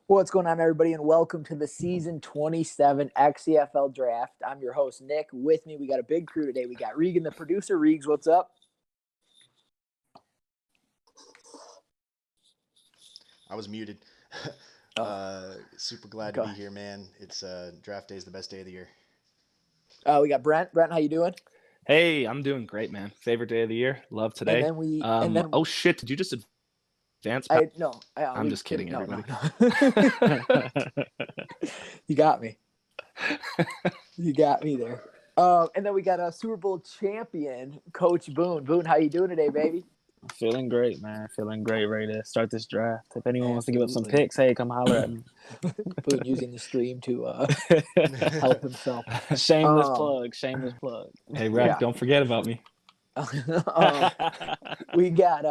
What's going on, everybody, and welcome to the Season 27 XCFL Draft. I'm your host, Nick. With me, we got a big crew today. We got Regan, the producer. Regs, what's up? I was muted. Super glad to be here, man. It's draft day is the best day of the year. We got Brent. Brent, how you doing? Hey, I'm doing great, man. Favorite day of the year. Love today. Oh shit! Did you just advance? I'm just kidding, everybody. No. You got me. You got me there. And then we got a Super Bowl champion, Coach Boone. Boone, how you doing today, baby? Feeling great, man. Feeling great. Ready to start this draft. If anyone wants to give up some picks, hey, come holler at me. Boone using the stream to help himself. Shameless plug. Hey, Rep, Don't forget about me. We got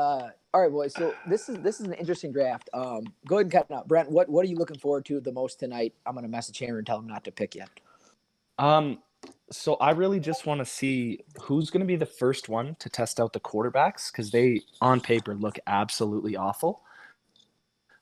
all right, boys. So this is an interesting draft. Go ahead and cut it out. Brent, what are you looking forward to the most tonight? I'm gonna message Hammer and tell him not to pick yet. So I really just want to see who's going to be the first one to test out the quarterbacks, because they, on paper, look absolutely awful.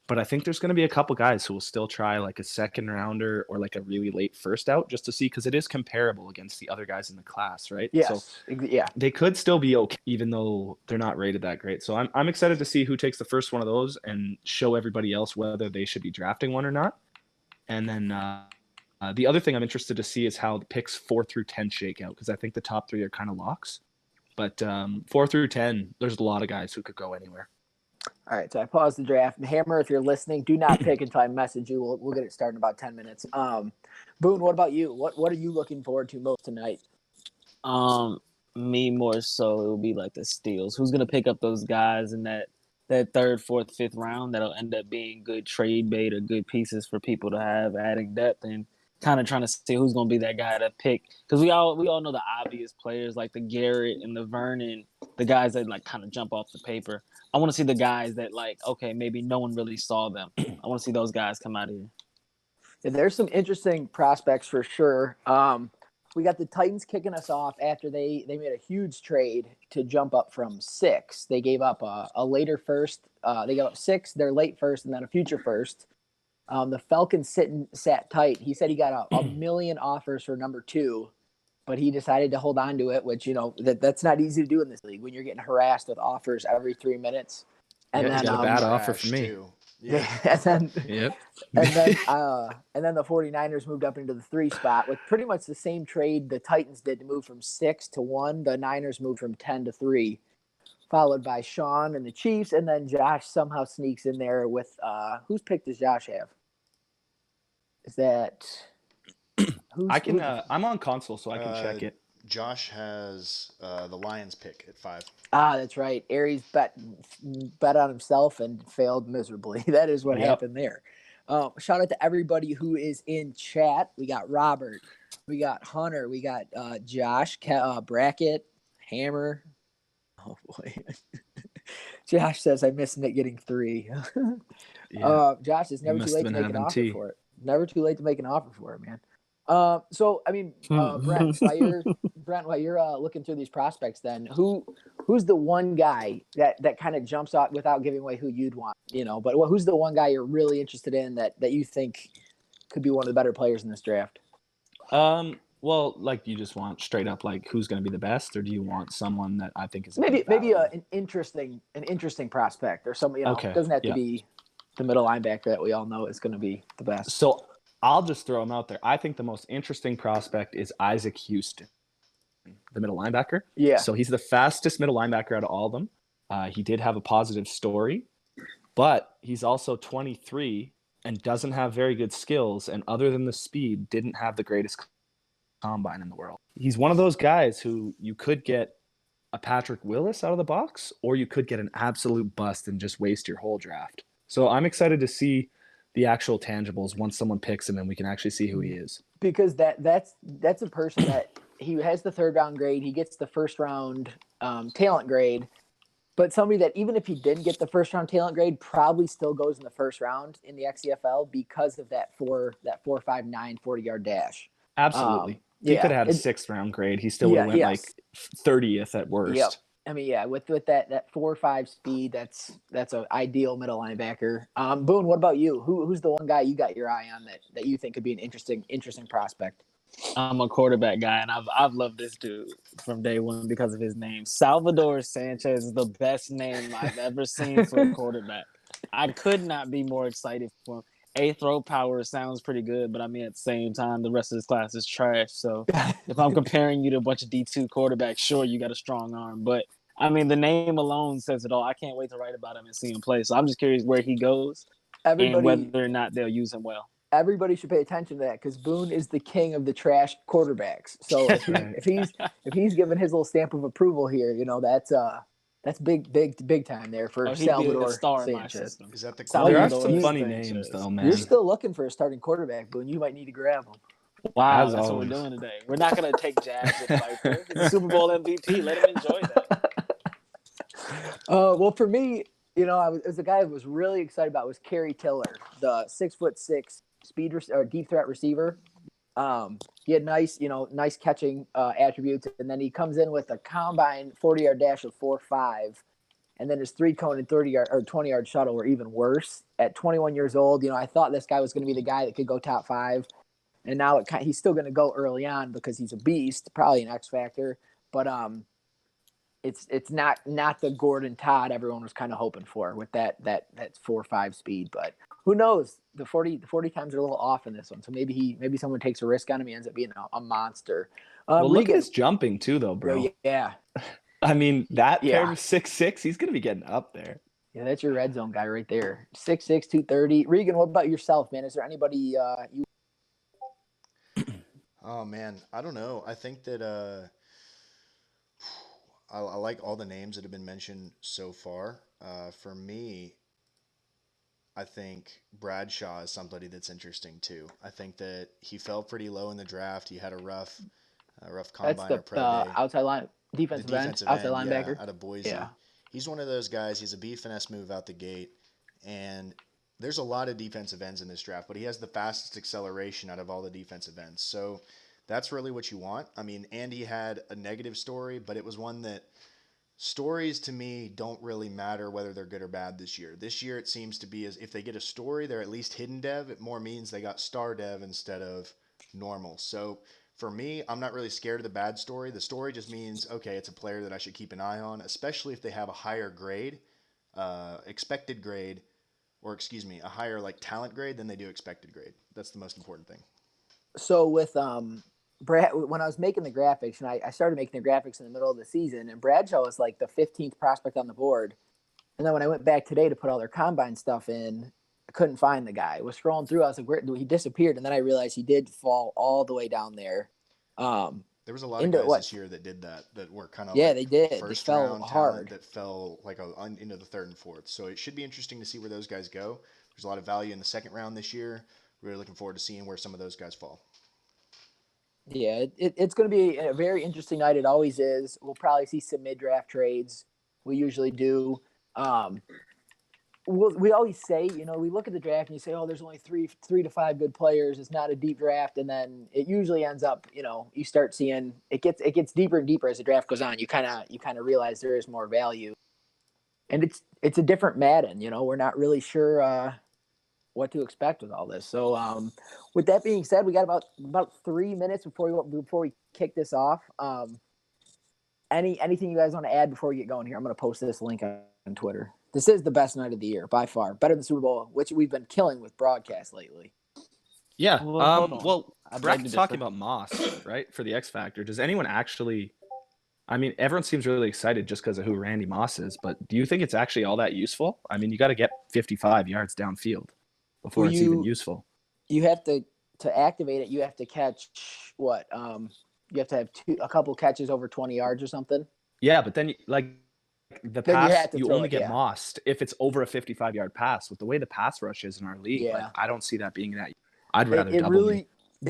But I think there's going to be a couple guys who will still try like a second rounder or like a really late first out just to see, because it is comparable against the other guys in the class, right? Yes. So they could still be okay, even though they're not rated that great. So I'm excited to see who takes the first one of those and show everybody else whether they should be drafting one or not. And then the other thing I'm interested to see is how the picks 4 through 10 shake out, because I think the top 3 are kind of locks. But 4 through 10, there's a lot of guys who could go anywhere. All right, so I paused the draft. And Hammer, if you're listening, do not pick until I message you. We'll get it started in about 10 minutes. Boone, what about you? What are you looking forward to most tonight? Me more so, it will be like the steals. Who's gonna pick up those guys in that third, fourth, fifth round that'll end up being good trade bait or good pieces for people to have, adding depth and kind of trying to see who's going to be that guy to pick, because we all know the obvious players like the Garrett and the Vernon, the guys that like kind of jump off the paper. I want to see the guys that like, okay, maybe no one really saw them. I want to see those guys come out of here. Yeah, there's some interesting prospects for sure. We got the Titans kicking us off after they made a huge trade to jump up from 6. They gave up a later first. They gave up 6, their late first, and then a future first. The Falcons sat tight. He said he got a million offers for number 2, but he decided to hold on to it, which, that's not easy to do in this league when you're getting harassed with offers every 3 minutes. And then got a bad offer from me. Too. Yeah. And then Yep. and then the 49ers moved up into the 3 spot with pretty much the same trade the Titans did to move from 6 to 1. The Niners moved from 10 to 3. Followed by Sean and the Chiefs, and then Josh somehow sneaks in there with whose pick does Josh have? Is that I'm on console, so I can check it. Josh has the Lions pick at 5. That's right. Aries bet on himself and failed miserably. That is what happened there. Shout out to everybody who is in chat. We got Robert, we got Hunter, we got Josh, Brackett, Hammer. Oh boy. Josh says I missed Nick getting 3. Josh, it's never too late to make an offer for it. Never too late to make an offer for it, man. So I mean, Brent, while you're looking through these prospects, then who's the one guy that kind of jumps out without giving away who you'd want, but who's the one guy you're really interested in that you think could be one of the better players in this draft? Well, like, you just want straight up like who's going to be the best, or do you want someone that I think is maybe an interesting prospect or something? It doesn't have to be the middle linebacker that we all know is going to be the best. So I'll just throw him out there. I think the most interesting prospect is Isaac Houston, the middle linebacker. Yeah. So he's the fastest middle linebacker out of all of them. He did have a positive story, but he's also 23 and doesn't have very good skills. And other than the speed, didn't have the greatest combine in the world. He's one of those guys who you could get a Patrick Willis out of the box, or you could get an absolute bust and just waste your whole draft. So I'm excited to see the actual tangibles once someone picks him and we can actually see who he is. Because that's a person that he has the 3rd round grade, he gets the 1st round talent grade, but somebody that even if he didn't get the 1st round talent grade probably still goes in the 1st round in the XCFL because of that 4.59 40-yard dash. Absolutely. He could have had a 6th round grade. He still would have went like 30th at worst. Yep. I mean, yeah, with that 4.5 speed, that's an ideal middle linebacker. Boone, what about you? Who's the one guy you got your eye on that you think could be an interesting prospect? I'm a quarterback guy, and I've loved this dude from day one because of his name. Salvador Sanchez is the best name I've ever seen for a quarterback. I could not be more excited for him. Throw power sounds pretty good, but I mean, at the same time, the rest of this class is trash. So if I'm comparing you to a bunch of D2 quarterbacks, sure, you got a strong arm. But I mean, the name alone says it all. I can't wait to write about him and see him play. So I'm just curious where he goes and Everybody whether or not they'll use him well. everybody should pay attention to that because Boone is the king of the trash quarterbacks. So That's right. if he's given his little stamp of approval here, that's big time there for He'd be a Salvador star in my Sanchez. system. Is that the Well, there are Salvador some funny Sanchez. names though, You're man. still looking for a starting quarterback, Boone. You might need to grab him. Wow, As that's always. what we're doing today. We're not going to take jabs at Piper. He's a Super Bowl MVP. Let him enjoy that. Well, for me, as a guy I was really excited about was Kerry Tiller, the 6'6" or deep threat receiver. He had nice catching attributes, and then he comes in with a combine 40-yard dash of 4.5, and then his 3-cone and 30-yard or 20-yard shuttle were even worse. At 21 years old, I thought this guy was going to be the guy that could go top 5, and now he's still going to go early on because he's a beast, probably an X factor, but it's not the Gordon Todd everyone was kind of hoping for with that 4.5 speed, but who knows? The 40 times are a little off in this one, so maybe someone takes a risk on him. He ends up being a monster. Well, look Regan, at his jumping too, though, bro. yeah, I mean, that Yeah. paired with 6'6", he's gonna be getting up there. yeah, that's your red zone guy right there. 6'6", 230. Regan, what about yourself, man? Is there anybody you? Oh man, I don't know. I think that I like all the names that have been mentioned so far. For me, I think Bradshaw is somebody that's interesting too. I think that he fell pretty low in the draft. He had a rough That's combine the or pro day. outside line The defensive end, defensive outside end, yeah, linebacker. out of Boise. Yeah. He's one of those guys. He's a B finesse move out the gate, and there's a lot of defensive ends in this draft, but he has the fastest acceleration out of all the defensive ends. So that's really what you want. I mean, Andy had a negative story, but it was one that stories to me don't really matter whether they're good or bad this year. This year it seems to be as if they get a story, they're at least hidden dev. It more means they got star dev instead of normal. So for me, I'm not really scared of the bad story. The story just means, okay, it's a player that I should keep an eye on, especially if they have a higher grade, expected grade, or excuse me, a higher like talent grade than they do expected grade. That's the most important thing. So with Brad, when I was making the graphics, and I started making the graphics in the middle of the season, and Bradshaw was like the 15th prospect on the board. And then when I went back today to put all their combine stuff in, I couldn't find the guy. I was scrolling through, I was like, where he disappeared, and then I realized he did fall all the way down there. There was a lot of guys this year that did that were kind of they did. first They fell round hard. talent that fell like into the third and fourth. So it should be interesting to see where those guys go. There's a lot of value in the second round this year. Really looking forward to seeing where some of those guys fall. Yeah, it's going to be a very interesting night. It always is. We'll probably see some mid-draft trades. We usually do. We always say, we look at the draft and you say, oh, there's only three to five good players. It's not a deep draft, and then it usually ends up, you start seeing it gets deeper and deeper as the draft goes on. You kind of realize there is more value, and it's a different Madden. We're not really sure what to expect with all this. So, with that being said, we got about 3 minutes before we kick this off. Anything you guys want to add before we get going here? I'm going to post this link on Twitter. This is the best night of the year by far, better than Super Bowl, which we've been killing with broadcasts lately. Yeah. Well, Bracket's talking about Moss, right, for the X Factor. Does anyone actually? I mean, everyone seems really excited just because of who Randy Moss is, but do you think it's actually all that useful? I mean, you got to get 55 yards downfield before it's even useful. You have to activate it. You have to catch what? You have to have a couple catches over 20 yards or something. Yeah, but then the pass, you only get mossed if it's over a 55-yard pass. With the way the pass rush is in our league, I don't see that being that. I'd rather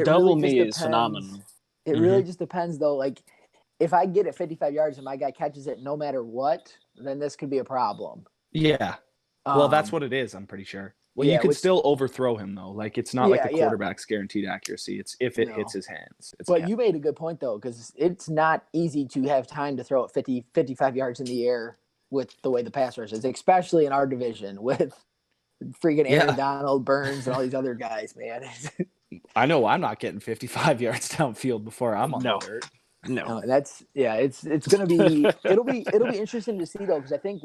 double me is phenomenal. It really just depends, though. Like, if I get it 55 yards and my guy catches it no matter what, then this could be a problem. Yeah. Well, that's what it is, I'm pretty sure. Well, you could still overthrow him though. Like it's not like a quarterback's guaranteed accuracy. It's if it hits his hands. But you made a good point though, because it's not easy to have time to throw it 50, 55 yards in the air with the way the pass rush is, especially in our division with freaking Aaron Donald, Burns, and all these other guys, man. I know I'm not getting 55 yards downfield before I'm on the dirt. No, it's gonna be it'll be interesting to see though, because I think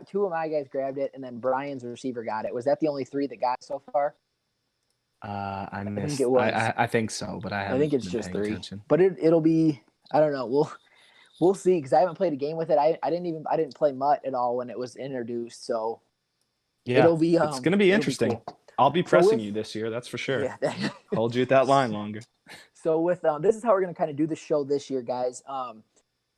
two of my guys grabbed it, and then Brian's receiver got it. Was that the only 3 that got it so far? I missed. I think so, but I think it's just 3. Attention. But it'll be. I don't know. We'll see, because I haven't played a game with it. I didn't play Mutt at all when it was introduced. So it'll be. It's gonna be interesting. Be cool. I'll be pressing you this year. That's for sure. Yeah. Hold you at that line longer. So with this is how we're gonna kind of do the show this year, guys.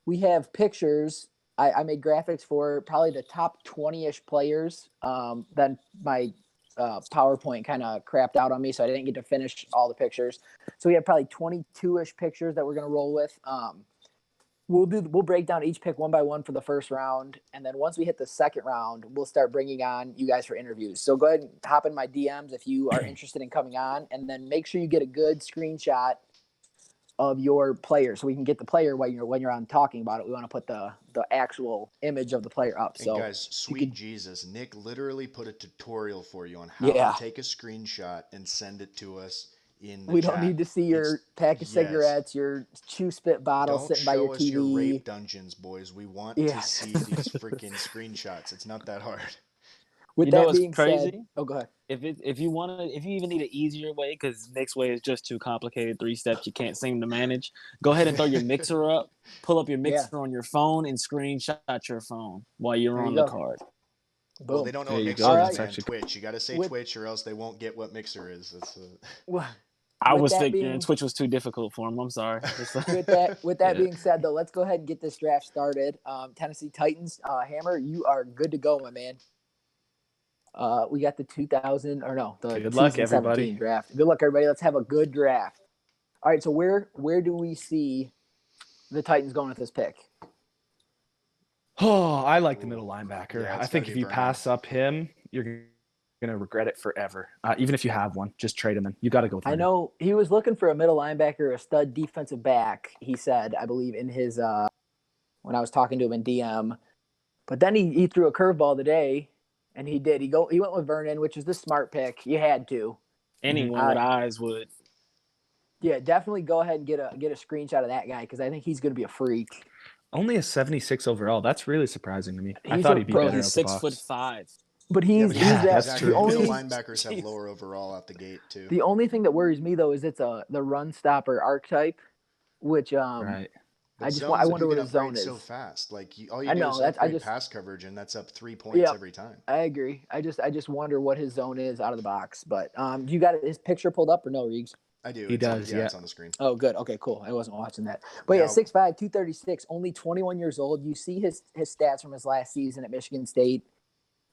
We have pictures. I made graphics for probably the top 20-ish players. Then my PowerPoint kind of crapped out on me, so I didn't get to finish all the pictures. So we have probably 22-ish pictures that we're gonna roll with. We'll break down each pick one by one for the first round, and then once we hit the second round, we'll start bringing on you guys for interviews. So go ahead and hop in my DMs if you are interested in coming on, and then make sure you get a good screenshot of your player, so we can get the player when you're on talking about it. We want to put the actual image of the player up. So, guys, Jesus, Nick literally put a tutorial for you on how to take a screenshot and send it to us in the We chat. don't need to see your pack of cigarettes, your chew spit bottle sitting by your TV. Don't show us your rape dungeons, boys. We want to see these freaking screenshots. It's not that hard. With that being crazy, go ahead. If you even need an easier way, because Nick's way is just too complicated, 3 steps you can't seem to manage, go ahead and throw your mixer up, pull up your mixer on your phone, and screenshot your phone while you're on the card. Boom. Well, they don't know what Mixer is on Twitch. You got to say Twitch, or else they won't get what Mixer is. That's I was thinking Twitch was too difficult for him. I'm sorry. With that being said, though, let's go ahead and get this draft started. Tennessee Titans, Hammer, you are good to go, my man. We got the 2017 draft. Good luck, everybody. Let's have a good draft. All right, so where do we see the Titans going with this pick? Oh, I like the middle linebacker. Yeah, I think if you pass up him, you're going to regret it forever. Even if you have one, just trade him in. You got to go with him. I know he was looking for a middle linebacker, a stud defensive back, he said, I believe, in his when I was talking to him in DM. But then he threw a curveball today. And he did. He went with Vernon, which is the smart pick. You had to. Anyone with eyes would. Yeah, definitely go ahead and get a screenshot of that guy, because I think he's going to be a freak. Only a 76 overall. That's really surprising to me. I thought he'd be better. He's 6'5". But he's that's true. The only linebackers have lower overall out the gate too. The only thing that worries me though is it's the run stopper archetype, which right. I wonder what his zone is. So fast, like all you do is upgrade pass coverage, and that's up 3 points every time. I agree. I just wonder what his zone is out of the box. But you got his picture pulled up or no, Reegs? I do. He does. It's on the screen. Oh, good. Okay, cool. I wasn't watching that. But 6'5", 236, only 21 years old. You see his stats from his last season at Michigan State.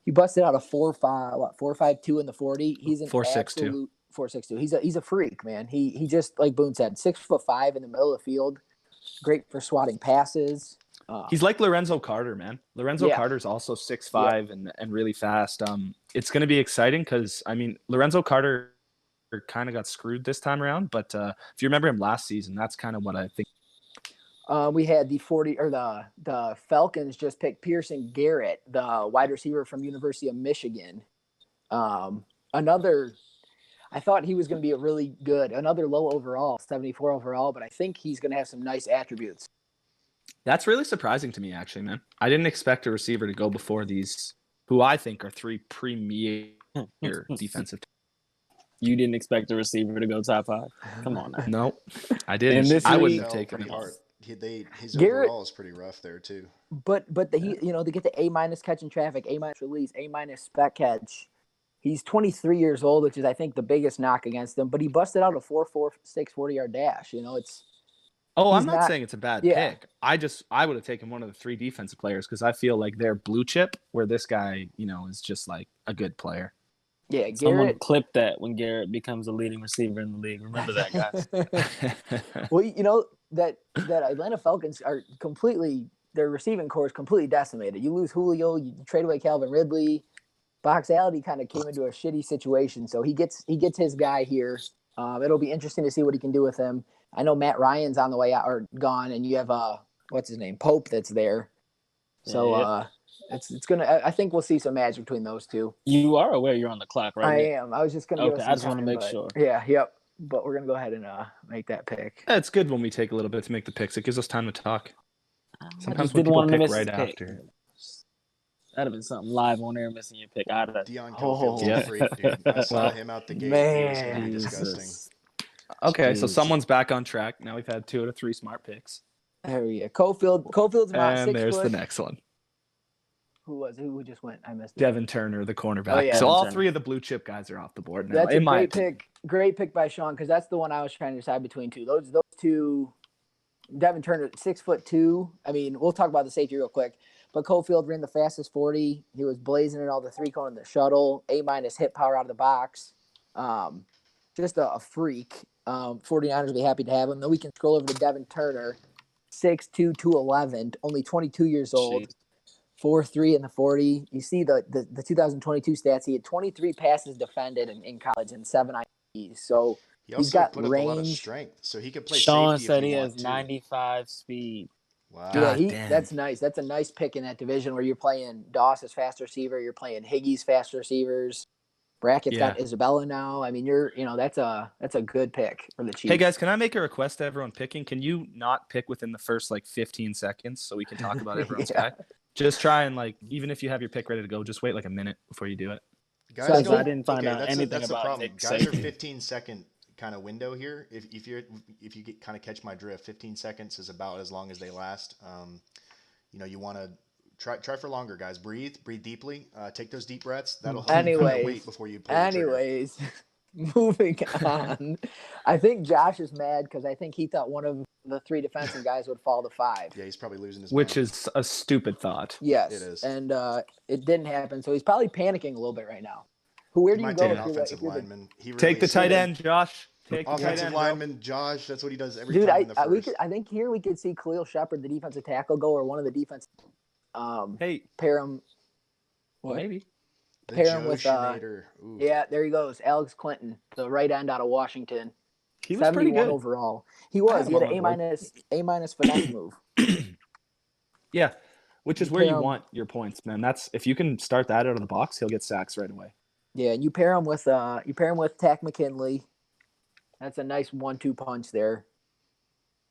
He busted out a 4.52 in the 40. He's an 4.62. 4.62. He's a freak, man. He just, like Boone said, 6'5" in the middle of the field. Great for swatting passes. He's like Lorenzo Carter, man. Lorenzo Carter's also 6'5" and really fast. It's going to be exciting because, I mean, Lorenzo Carter kind of got screwed this time around. But if you remember him last season, that's kind of what I think. We had the Falcons just picked Pearson Garrett, the wide receiver from University of Michigan. I thought he was going to be another low overall, 74 overall, but I think he's going to have some nice attributes. That's really surprising to me, actually, man. I didn't expect a receiver to go before these, who I think are 3 premier defensive. You didn't expect a receiver to go top 5? Come on now. No, I didn't. I wouldn't have taken him. His overall is pretty rough there too. But they get the A- catch in traffic, A- release, A- spec catch. He's 23 years old, which is, I think, the biggest knock against him. But he busted out a 4.46 40-yard dash. I'm not saying it's a bad pick. I would have taken one of the 3 defensive players because I feel like they're blue chip, where this guy, is just like a good player. Yeah, Garrett. Someone clip that when Garrett becomes a leading receiver in the league. Remember that, guys. Well, that Atlanta Falcons are completely, their receiving core is completely decimated. You lose Julio, you trade away Calvin Ridley. Boxality kind of came into a shitty situation, so he gets his guy here. It'll be interesting to see what he can do with him. I know Matt Ryan's on the way out or gone, and you have what's his name, Pope, that's there. So it's gonna. I think we'll see some match between those two. You are aware you're on the clock, right? I Nick? am. I was just gonna. Give us Okay, I just want to make sure. Yeah. Yep. But we're gonna go ahead and make that pick. Yeah, it's good when we take a little bit to make the picks. It gives us time to talk. I Sometimes just when didn't people want to pick miss right his pick. after. That'd have been something live on air missing your pick. I'd have. Dion Oh, Cofield's yeah. a freak, dude. I saw him out the gate. He was going to be disgusting. Jesus. Okay, so Jeez. someone's back on track. Now we've had 2 out of 3 smart picks. There we go. Cofield's about And 6 there's foot. the next one. Who just went? I missed it. Devin Turner, the cornerback. Oh, yeah, so Devin all Turner. 3 of the blue chip guys are off the board now. That's a in my great opinion. pick. Great pick by Sean, because that's the one I was trying to decide between two. Those two, Devin Turner, 6'2". I mean, we'll talk about the safety real quick. But Cofield ran the fastest 40. He was blazing in all the 3-cone in the shuttle. A- hit power out of the box. Just a freak. 49ers will be happy to have him. Then we can scroll over to Devin Turner, 6'2", 211, only 22 years old. Jeez. 4.3 in the 40. You see the 2022 stats. He had 23 passes defended in college and 7 IPs. So He he's also got put up a lot of range. strength, so he could play Sean safety said if he you has want to. 95 speed. Wow. God Yeah, damn. that's nice. That's a nice pick in that division where you're playing Doss as fast receiver. You're playing Higgy's fast receivers. Brackett's got Isabella now. I mean, that's a good pick for the Chiefs. Hey guys, can I make a request to everyone picking? Can you not pick within the first 15 seconds so we can talk about everyone's Yeah. guy? Just try and even if you have your pick ready to go, just wait a minute before you do it. Guys So I don't, I didn't find out that's anything that's the about problem. Nick Guys are safety. 15-second kind of window here. If you get kind of catch my drift, 15 seconds is about as long as they last. You want to try for longer, guys. Breathe deeply. Take those deep breaths. That'll help you kind of wait before you pull the trigger. Anyways, moving on. I think Josh is mad because I think he thought one of the 3 defensive guys would fall to 5. Yeah, he's probably losing his Which mind. is a stupid thought. Yes, It is. and it didn't happen. So he's probably panicking a little bit right now. Where do He you might go take if an you're offensive lineman. He really Take the is. tight end, Josh. Take the tight Offensive end, bro. lineman, Josh. That's what he does every Dude, time in the first. I think here we could see Khalil Shepard, the defensive tackle, go, or one of the defense. Hey, Pair him. What? maybe. The pair him Joe with, Schneider. Ooh. Yeah, there he goes. Alex Clinton, the right end out of Washington. He was pretty 71 good. overall. He was. He had an A- finesse move. Yeah, which is You where pair you him- want your points, man. That's if you can start that out of the box, he'll get sacks right away. Yeah, and you pair him with Tack McKinley. That's a nice 1-2 punch there.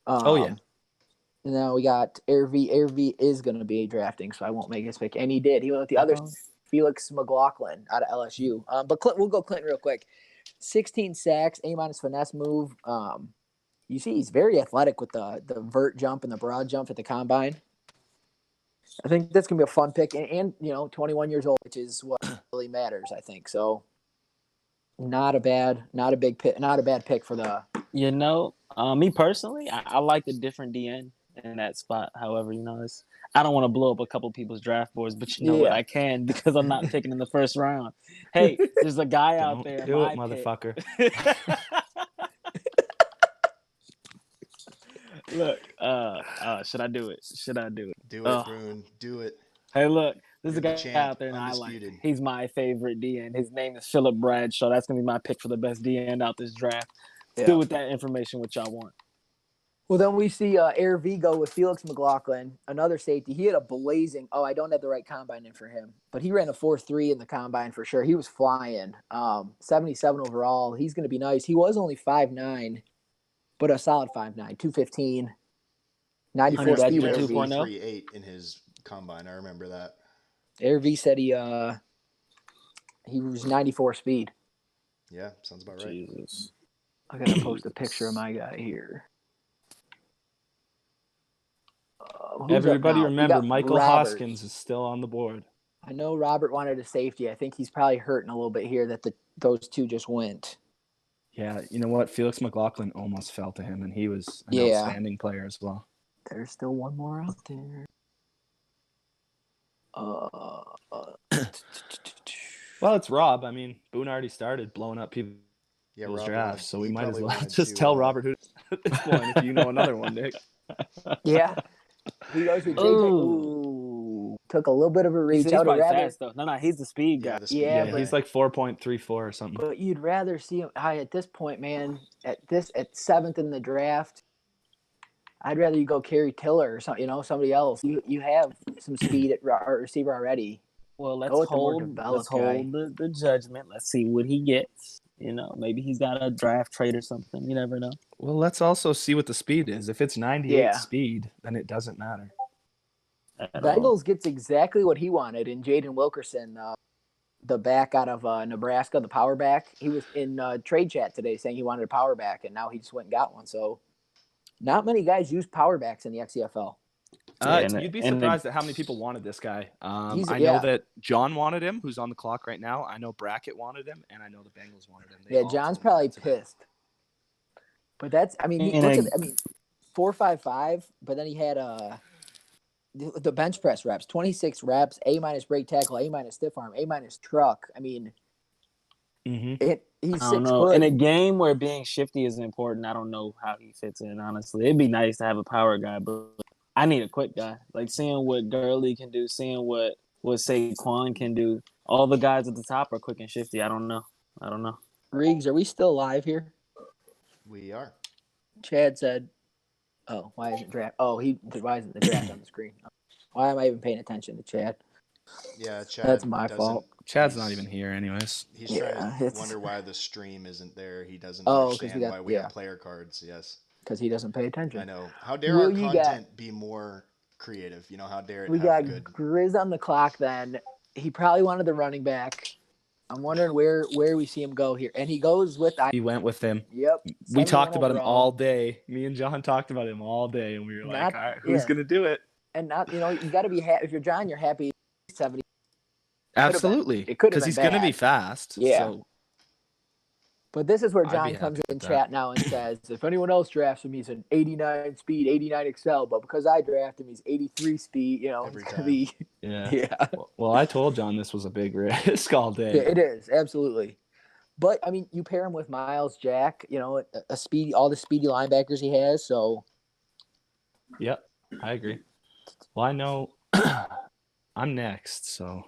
Oh, yeah. And now we got Airv. Airv is going to be drafting, so I won't make his pick. And he did. He went with the other Felix McLaughlin out of LSU. But we'll go Clinton real quick. 16 sacks, A- finesse move. You see, he's very athletic with the vert jump and the broad jump at the combine. I think that's gonna be a fun pick, and 21 years old, which is what really matters, I think. So, not a bad pick for the. Me personally, I like the different DN in that spot. However, I don't want to blow up a couple people's draft boards, but you know what? Yeah. I can because I'm not picking in the first round. Hey, there's a guy out Don't there. do it, my pick. motherfucker. Look, should I do it? Should I do it? Do it, Boone. Do it. Hey, look, there's You're a the guy champ, out there that I like. undisputed. He's my favorite DN. His name is Philip Bradshaw. That's going to be my pick for the best DN out this draft. Let's do with that information what y'all want. Well, then we see Airv go with Felix McLaughlin, another safety. He had a blazing. Oh, I don't have the right combine in for him, but he ran a 4.3 in the combine for sure. He was flying. 77 overall. He's going to be nice. He was only 5'9", but a solid 5'9", 215, 94 That's speed. good. Airv. 2.0? 3.8 in his combine. I remember that. Airv said he was 94 speed. Yeah, sounds about right. Jesus. I gotta post a picture of my guy here. Who's up Everybody now? We remember, got Michael Robert. Hoskins is still on the board. I know Robert wanted a safety. I think he's probably hurting a little bit here that those two just went. Yeah, you know what? Felix McLaughlin almost fell to him, and he was an Yeah. outstanding player as well. There's still one more out there. Well, it's Rob. I mean, Boone already started blowing up people's Yeah, Rob drafts, so we he might as probably well wanted just to, tell Robert who at this point if you know another one, Nick. Yeah. He goes with JJ. Ooh. Ooh. took a little bit of a reach. He's I would probably rather, fast though. No, he's the speed guy. Yeah, the speed Yeah, guy. but- he's like 4.34 or something. but you'd rather see him at this point, man. At 7th in the draft, I'd rather you go Kerry Tiller or something. Somebody else. You have some speed at receiver already. Well, Go with the more let's developed guy. hold the judgment. Let's see what he gets. Maybe he's got a draft trade or something. You never know. Well, let's also see what the speed is. If it's 98 Yeah. speed, then it doesn't matter. Bengals gets exactly what he wanted in Jaden Wilkerson, the back out of Nebraska, the power back. He was in trade chat today saying he wanted a power back, and now he just went and got one. So not many guys use power backs in the XCFL. You'd be surprised at how many people wanted this guy. I know yeah. that John wanted him, who's on the clock right now. I know Brackett wanted him, and I know the Bengals wanted him. They all John's told me probably that today. pissed. But that's, I mean, And look I- at, 4.55, but then he had the bench press reps, 26 reps, A- break tackle, A- stiff arm, A- truck. I mean, Mhm. he's I don't 6 know. foot. In a game where being shifty is important, I don't know how he fits in, honestly. It'd be nice to have a power guy, but I need a quick guy. Like seeing what Gurley can do, seeing what Saquon can do. All the guys at the top are quick and shifty. I don't know. Riggs, are we still live here? We are. Chad said, "Oh, why isn't draft? Oh, why isn't the draft on the screen? Why am I even paying attention to Chad? Yeah, Chad. That's my doesn't- fault. Chad's he's- not even here, anyways. He's Yeah, trying to it's- wonder why the stream isn't there. He doesn't 'cause we understand got- why we yeah. have player cards. Yes, Because he doesn't pay attention. I know. How dare Will our you content be more creative? How dare it We have got good? Grizz on the clock. Then he probably wanted the running back. I'm wondering where we see him go here, and he goes with He went with him. Yep. We 71 talked about him overall. all day. Me and John talked about him all day, and we were like, Not- all right, who's yeah. going to do it? And not, you got to be happy. If you're John, you're happy. 70. Absolutely. it could've Because been he's going to bad. be fast. Yeah. So But this is where I'd John be comes happy in with that. chat now and says, if anyone else drafts him, he's an 89 speed, 89 excel. But because I draft him, he's 83 speed. Every it's gonna time. be yeah. yeah. Well, I told John this was a big risk all day. Yeah, it is absolutely. But I mean, you pair him with Miles Jack, a speedy, all the speedy linebackers he has. So Yep, I agree. Well, I know I'm next, so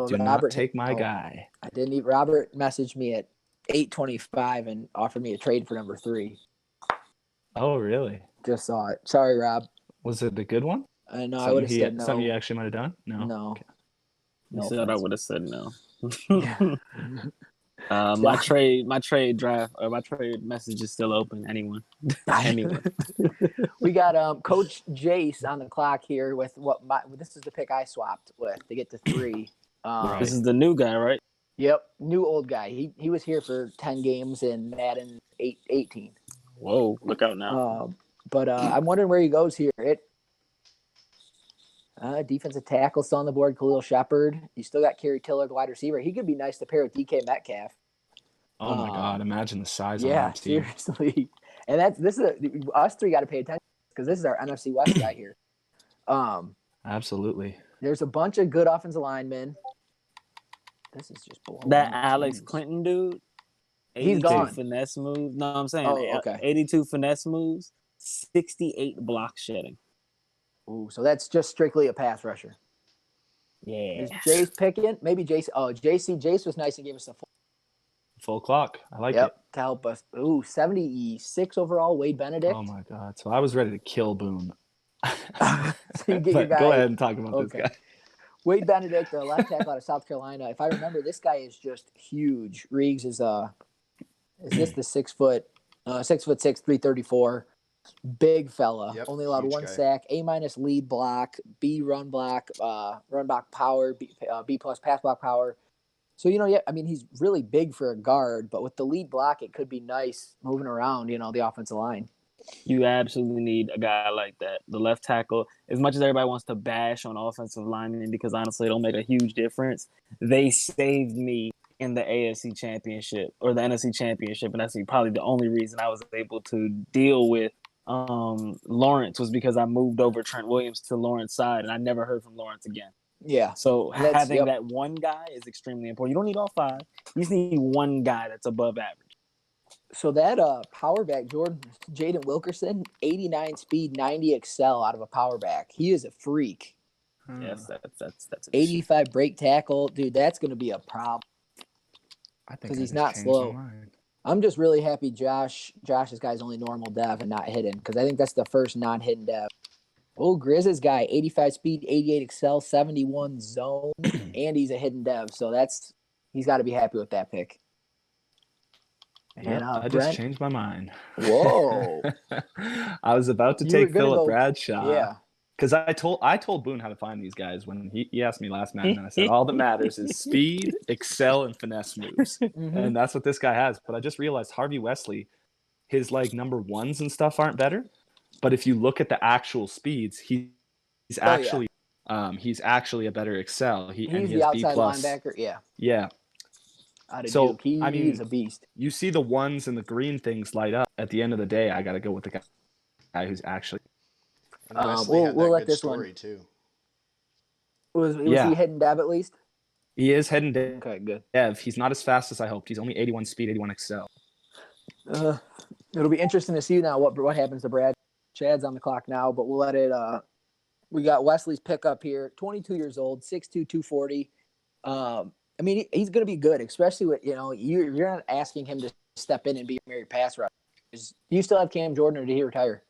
do not Robert take my guy. I didn't even. Robert messaged me at 8:25 and offered me a trade for number 3. Oh, really? Just saw it. Sorry, Rob. Was it a good one? No, I would have said no. Something you actually might have done? No. No. Okay. You No said I offense. would have said no. Yeah. My trade draft or my trade message is still open. Anyone. We got Coach Jace on the clock here with this is the pick I swapped with to get to 3. Right. This is the new guy, right? Yep, new old guy. He was here for 10 games in Madden 18. Whoa, look out now. But I'm wondering where he goes here. Defensive tackle still on the board, Khalil Shepard. You still got Kerry Tiller, the wide receiver. He could be nice to pair with DK Metcalf. Oh my God! Imagine the size on Yeah, that team. seriously. And us 3 got to pay attention because this is our NFC West guy here. Absolutely. There's a bunch of good offensive linemen. This is just blowing That my Alex teams. Clinton dude. He's 82 gone. finesse move. No, I'm saying Oh, okay. 82 finesse moves, 68 block shedding. Ooh, so that's just strictly a pass rusher. Yeah. Is Jace picking? Maybe Jace. Oh, Jace was nice and gave us a Full clock. I like to help us. Ooh, 76 overall, Wade it. Benedict. Oh my God! So I was ready to kill Boone. So you get your But guy. go ahead and talk about Okay. this guy. Wade Benedict, the left tackle out of South Carolina. If I remember, this guy is just huge. Riggs is this the 6 foot, 6'6", 334, big fella. Yep, Only allowed huge 1 guy. sack. A- lead block, B run block power, B plus pass block power. So he's really big for a guard, but with the lead block, it could be nice moving around. The offensive line. You absolutely need a guy like that. The left tackle, as much as everybody wants to bash on offensive linemen because honestly it don't make a huge difference, they saved me in the AFC Championship or the NFC Championship, and that's probably the only reason I was able to deal with Lawrence was because I moved over Trent Williams to Lawrence's side, and I never heard from Lawrence again. Yeah. So That's- having yep. that one guy is extremely important. You don't need all 5. You just need one guy that's above average. So that power back, Jaden Wilkerson, 89 speed, 90 excel out of a power back. He is a freak. Yes, that's a 85 break tackle, dude. That's going to be a problem I think because I he's just not changed my slow. mind. I'm just really happy Josh's guy's only normal dev and not hidden because I think that's the first non-hidden dev. Oh, Grizz's guy, 85 speed, 88 excel, 71 zone, and he's a hidden dev. So he's got to be happy with that pick. Yep, And I just Brent, changed my mind. whoa, I was about to you were take gonna Philip go, Bradshaw. yeah. Because I told Boone how to find these guys when he asked me last Madden, and I said all that matters is speed, excel, and finesse moves, and that's what this guy has. But I just realized Harvey Wesley, his like number ones and stuff aren't better, but if you look at the actual speeds, he's actually a better excel. He He's the has B outside plus. linebacker. Yeah, Yeah. out of So Duke. He I mean, is a beast. you see the ones and the green things light up. At the end of the day, I got to go with the guy who's actually. And Wesley had we'll that let good this story one. too. Was Yeah. he hidden dev at least? He is heading Okay, good. dev. He's not as fast as I hoped. He's only 81 speed, 81 excel. It'll be interesting to see now what happens to Brad. Chad's on the clock now, but we'll let it. We got Wesley's pickup here. 22 years old, 6'2", 240. I mean, he's going to be good, especially with you're not asking him to step in and be a married pass rusher. Do you still have Cam Jordan, or did he retire?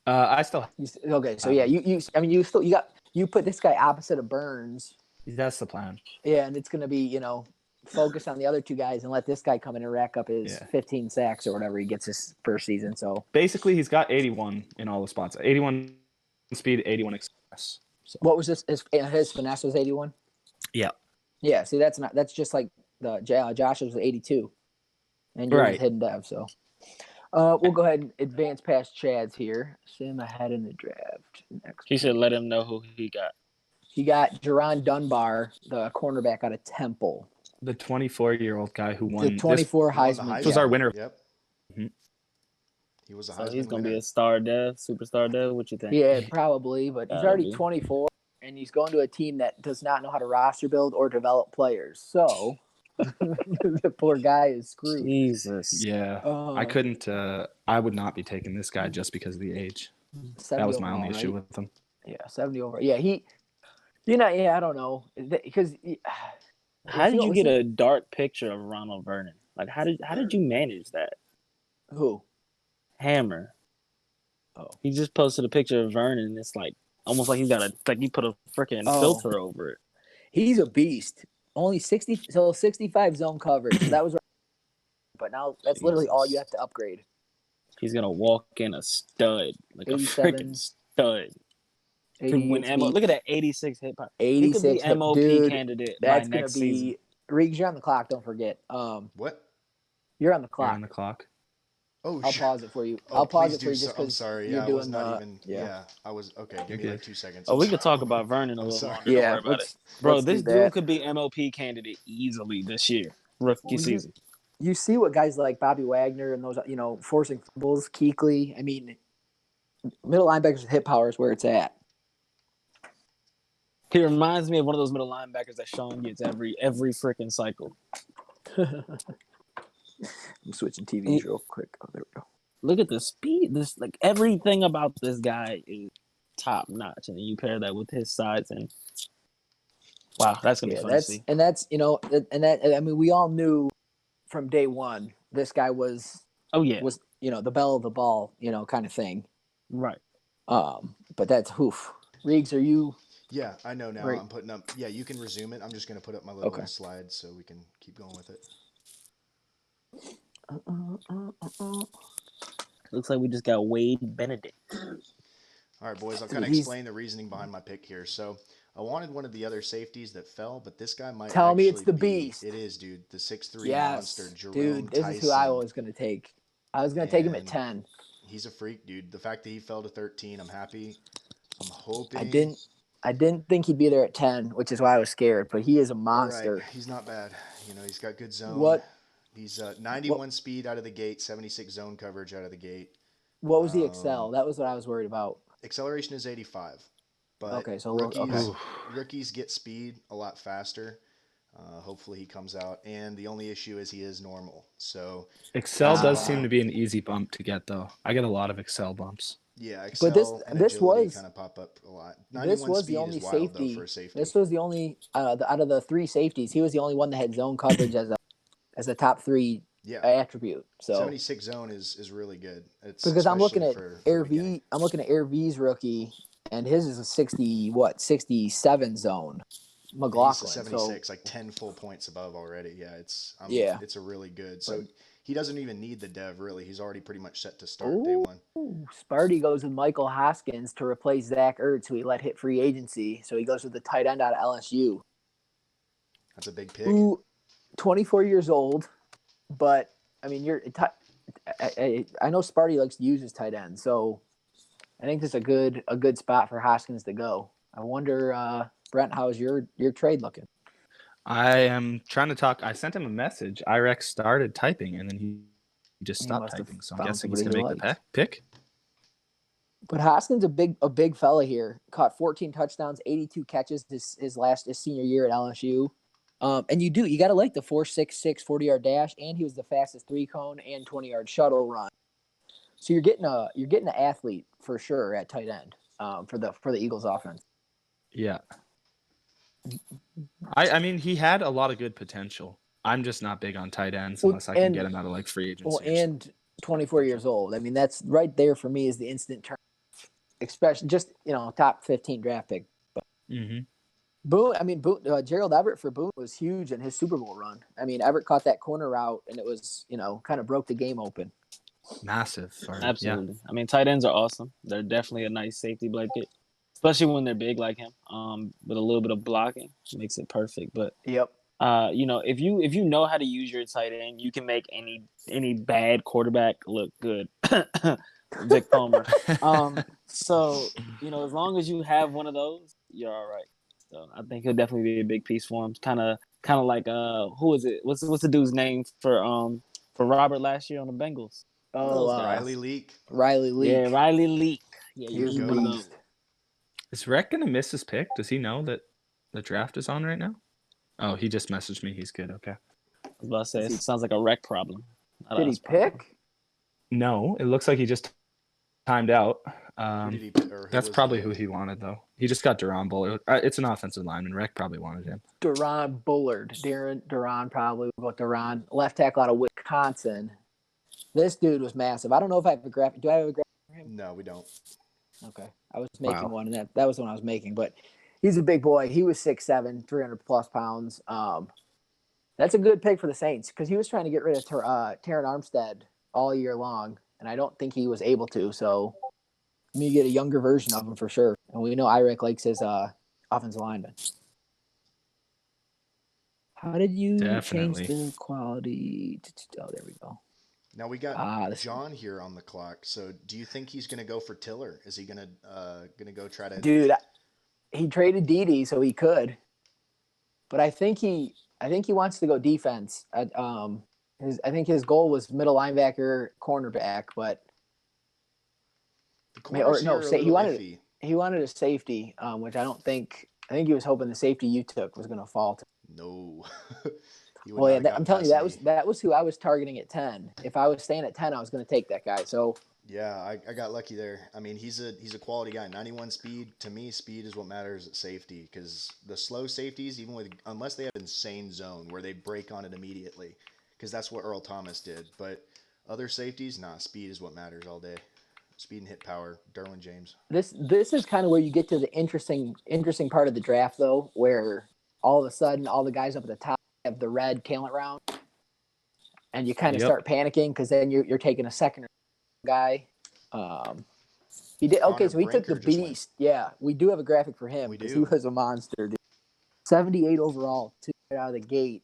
I still. Okay, so yeah, you put this guy opposite of Burns. That's the plan. Yeah, and it's going to be focus on the other two guys and let this guy come in and rack up his 15 sacks or whatever he gets his first season. So basically, he's got 81 in all the spots. 81 speed, 81 excess. So. What was this? His finesse was 81. Yeah. Yeah. See, that's just like the Josh's was 82, and yours is hidden dev. So we'll go ahead and advance past Chad's here. Sim ahead in the draft. Next, he should let him know who he got. He got Jerron Dunbar, the cornerback out of Temple. The 24-year-old guy who won the 24 Heisman. This was our winner. Yep. Mm-hmm. He was a so Heisman he's gonna winner. be a superstar dev. What you think? Yeah, probably, but he's already 24, and he's going to a team that does not know how to roster build or develop players. So the poor guy is screwed. Jesus. Yeah, I couldn't. I would not be taking this guy just because of the age. That was my only issue with him. Yeah, 70 over. Yeah, I don't know because. How did you get a dark picture of Ronald Vernon? Like, how did you manage that? Who? Hammer. Oh, he just posted a picture of Vernon. It's like almost like he put a freaking filter over it. He's a beast. Only 65 zone coverage. So that was, but now that's literally all you have to upgrade. He's gonna walk in a stud, like a freaking stud. Look at that 86 hit power. 86 he could be MOP dude, candidate that's by next season. Riggs, you're on the clock. Don't forget. What? You're on the clock. You're on the clock. Oh, I'll pause it for you. I'll pause it for you just because I'm sorry. Yeah, I was not even. Yeah, I was okay. Give me like 2 seconds. We could talk about Vernon a little longer. Yeah, don't worry about it. Bro, this dude could be MOP candidate easily this year, rookie season. You see what guys like Bobby Wagner and those, forcing fumbles, Kuechly. I mean, middle linebackers with hit power is where it's at. He reminds me of one of those middle linebackers that Sean gets every freaking cycle. I'm switching TVs real quick. Oh, there we go. Look at the speed. Everything about this guy is top notch, and then you pair that with his size, and wow, that's gonna be fun to see. And that's we all knew from day one this guy was the belle of the ball, kind of thing. Right. But that's Riggs, are you? Yeah, I know now. Right. I'm putting up. Yeah, you can resume it. I'm just going to put up my little slide so we can keep going with it. Looks like we just got Wade Benedict. All right, boys. I'll kind of explain the reasoning behind my pick here. So I wanted one of the other safeties that fell, but this guy might tell me it's the beast. It is, dude. The 6'3" monster, Jerome dude. This Tyson. is who I was going to take. I was going to take him at 10. He's a freak, dude. The fact that he fell to 13, I'm happy. I'm hoping. I didn't think he'd be there at 10, which is why I was scared. But he is a monster. Right. He's not bad. He's got good zone. He's 91 speed out of the gate, 76 zone coverage out of the gate. What was the excel? That was what I was worried about. Acceleration is 85. But okay, so rookies get speed a lot faster. Hopefully he comes out. And the only issue is he is normal. So excel does seem to be an easy bump to get, though. I get a lot of excel bumps. Yeah, But this Excel and this agility was kind of pop up a lot. this 91 was the speed only is wild though for safety. a safety. This was the only out of the three safeties, he was the only one that had zone coverage as a top three Yeah, attribute. So 76 zone is really good. It's because I'm looking especially at for beginning. I'm looking at Air V's rookie, and his is a 67 zone. And he's a McLaughlin. So 76, like 10 full points above already. Yeah, yeah. it's a really good. But So he doesn't even need the dev really. He's already pretty much set to start day ooh, one. Sparty goes with Michael Hoskins to replace Zach Ertz, who he let hit free agency. So he goes with the tight end out of LSU. That's a big pick. Who 24 years old, but I mean, I know Sparty likes to use his tight end, so I think this is a good spot for Hoskins to go. I wonder, Brent, how's your trade looking? I am trying to talk. I sent him a message. IREX started typing, and then he just He stopped must have typing. So I'm found guessing he's somebody going he to make liked. the pick. But Hoskins a big fella here. Caught 14 touchdowns, 82 catches his senior year at LSU. And you got to like the 4.66 40-yard dash, and he was the fastest 3-cone and 20-yard shuttle run. So you're getting an athlete for sure at tight end for the Eagles offense. Yeah. I mean, he had a lot of good potential. I'm just not big on tight ends unless I can get him out of like free agency. Well, and 24 years old. I mean, that's right there for me is the instant turn, especially just top 15 draft pick. But Boone, I mean, Gerald Everett for Boone was huge in his Super Bowl run. I mean, Everett caught that corner route, and it was kind of broke the game open. Massive. Absolutely. Yeah. I mean, tight ends are awesome. They're definitely a nice safety blanket, especially when they're big like him. With a little bit of blocking, makes it perfect. But yep. if you know how to use your tight end, you can make any bad quarterback look good. Vic Palmer. So as long as you have one of those, you're all right. So I think he'll definitely be a big piece for him. Kind of like who is it? What's the dude's name for Robert last year on the Bengals? Riley Leak. Riley Leak. Yeah, Riley Leak. Yeah, he was a one of beast. those. Is Rec going to miss his pick? Does he know that the draft is on right now? Oh, he just messaged me. He's good. Okay. I was about to say, it sounds like a Rec problem. Did he pick? No, it looks like he just timed out. That's probably who he wanted, though. He just got Duran Bullard. It's an offensive lineman. Rec probably wanted him. Duran Bullard. Duran probably. We'll go Duran. Left tackle out of Wisconsin. This dude was massive. I don't know if I have a graphic. Do I have a graphic for him? No, we don't. Okay. I was making one, and that was the one I was making. But he's a big boy. He was 6'7", 300-plus pounds. That's a good pick for the Saints because he was trying to get rid of Terron Armstead all year long, and I don't think he was able to. So let me get a younger version of him for sure. And we know Irek likes his offensive lineman. How did you change the quality? Oh, there we go. Now we got John here on the clock. So do you think he's going to go for Tiller? Is he going to go try to? Dude, he traded Dede, so he could. But I think he wants to go defense. I think his goal was middle linebacker, cornerback, but he wanted a safety, which I don't think. I think he was hoping the safety you took was going to fall to. No. Well, yeah, I'm telling you, that was who I was targeting at 10. If I was staying at 10, I was going to take that guy. So yeah, I got lucky there. I mean, he's a quality guy. 91 speed. To me, speed is what matters at safety because the slow safeties, unless they have insane zone where they break on it immediately, because that's what Earl Thomas did. But other safeties, speed is what matters all day. Speed and hit power. Derwin James. This is kind of where you get to the interesting part of the draft, though, where all of a sudden all the guys up at the top have the red talent round, and you kind of start panicking because then you're taking a second guy. He did okay, so he took the beast. Yeah, we do have a graphic for him because he was a monster, dude. 78 overall, right out of the gate.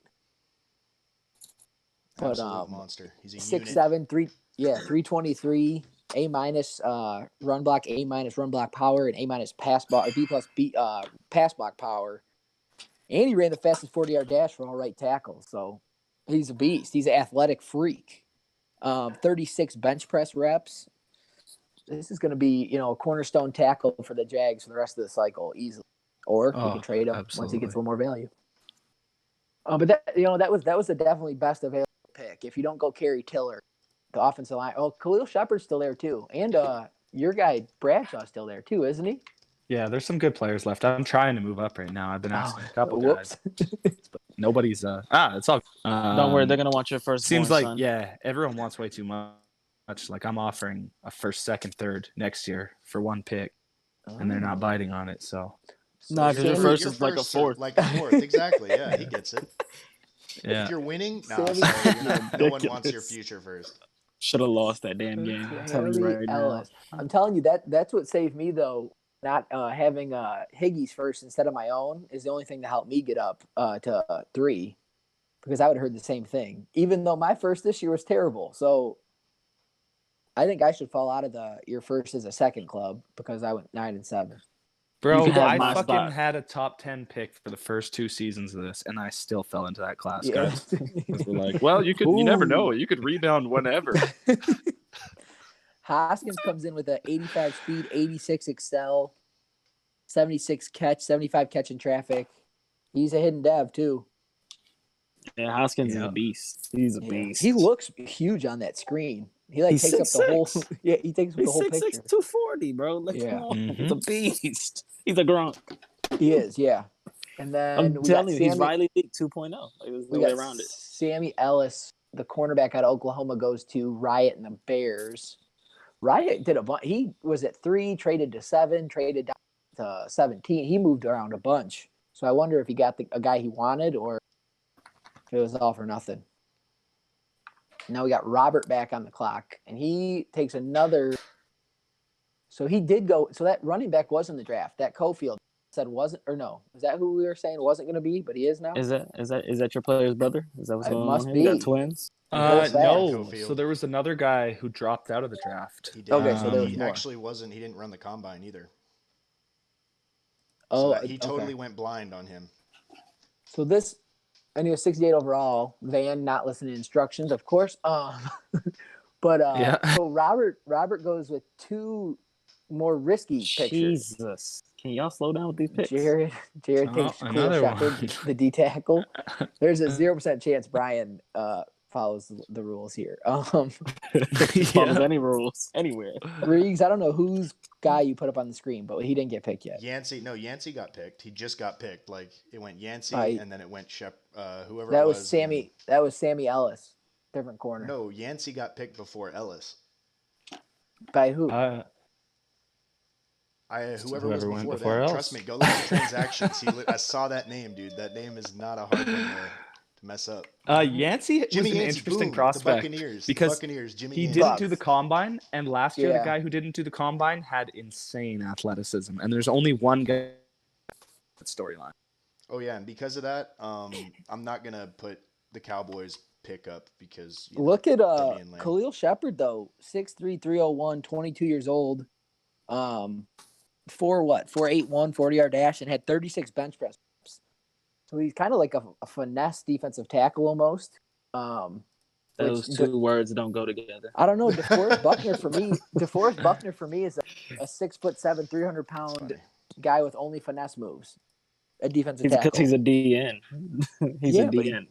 But monster. He's a 6'7", 323. A minus run block, A minus run block power, and A minus pass block, or B plus B pass block power. And he ran the fastest 40-yard dash for all right tackles. So he's a beast. He's an athletic freak. 36 bench press reps. This is going to be, a cornerstone tackle for the Jags for the rest of the cycle easily. Or we can trade him once he gets a little more value. But that was the definitely best available pick. If you don't go carry Tiller, the offensive line. Oh, Khalil Shepard's still there too, and your guy Bradshaw's still there too, isn't he? Yeah, there's some good players left. I'm trying to move up right now. I've been asking a couple Whoops. guys, but nobody's. It's all. Don't worry, they're gonna want your first. Seems like son. everyone wants way too much. Like I'm offering a first, second, third next year for one pick, and they're not biting on it. So no, because your first is like a fourth. Like a fourth, exactly. Yeah, he gets it. yeah, If you're winning, Sammy- no one wants your future first. Should have lost that damn game. I'm telling you right Ellis. now. I'm telling you that's what saved me though. Not having Higgy's first instead of my own is the only thing to help me get up to 3, because I would have heard the same thing. Even though my first this year was terrible, so I think I should fall out of your first as a second club because I went 9-7. bro, You could have I my fucking spot. had a top 10 pick for the first 2 seasons of this, and I still fell into that class, Yeah. guys. We're like, well, you never know. You could rebound whenever. Hoskins comes in with an 85 speed, 86 excel, 76 catch, 75 catch in traffic. He's a hidden dev too. Yeah, Hoskins is Yeah. a beast. He's a Yeah. beast. He looks huge on that screen. He He's takes up the whole. 6'6". Yeah, he takes up the He's whole 6'6", picture. 240, bro. Like, Yeah. come on. Mhm. He's a beast. He's a grunt. He is, yeah. And then I'm we telling got you, he's Sammy, Riley League 2.0. Like, there's no we way got around it. Sammy Ellis, the cornerback out of Oklahoma, goes to Riot and the Bears. Riot did a bunch. He was at 3, traded to 7, traded down to 17. He moved around a bunch. So I wonder if he got a guy he wanted or if it was all for nothing. Now we got Robert back on the clock, and he takes another. So he did go. So that running back was in the draft. That Cofield said wasn't, or no? Is that who we were saying wasn't going to be, but he is now? Is that your player's brother? Is that what's It going must on here? You be. got twins? Both No. Cofield. So there was another guy who dropped out of the draft. He did. Okay, so there was he more. actually wasn't. He didn't run the combine either. Oh, So he totally okay. went blind on him. So this, and he was 68 overall. Van not listening to instructions, of course. But Yeah. so Robert goes with 2 more risky pictures. Jesus. Can y'all slow down with these picks? Jared Oh, takes Khalil another Shepard, one. the D tackle. There's a 0% chance Brian follows the rules here. Follows any rules anywhere. Riggs, I don't know whose guy you put up on the screen, but he didn't get picked yet. Yancey got picked. He just got picked. Like it went Yancey Right. and then it went whoever That it was was. Sammy. That was Sammy Ellis, different corner. No, Yancey got picked before Ellis. By who? Whoever was whoever went before before them. Ellis. Trust me, go look at the transactions. I saw that name, dude. That name is not a hard one to mess up. Yancey was Jimmy an Yancey, interesting boom, prospect the Buccaneers. because Jimmy he Yancey. didn't do the combine, and last year Yeah. the guy who didn't do the combine had insane athleticism, and there's only one guy storyline. Oh yeah, and because of that, I'm not gonna put the Cowboys pick up because Look at they're being lame. Khalil Shepard though, 6'3", 301, 22 years old. 4'8", 40-yard dash, and had 36 bench press. So he's kind of like a finesse defensive tackle almost. Those two words don't go together. I don't know. DeForest Buckner for me is a 6'7", 300-pound guy with only finesse moves. A defensive tackle. Because he's a DN. He's a DN.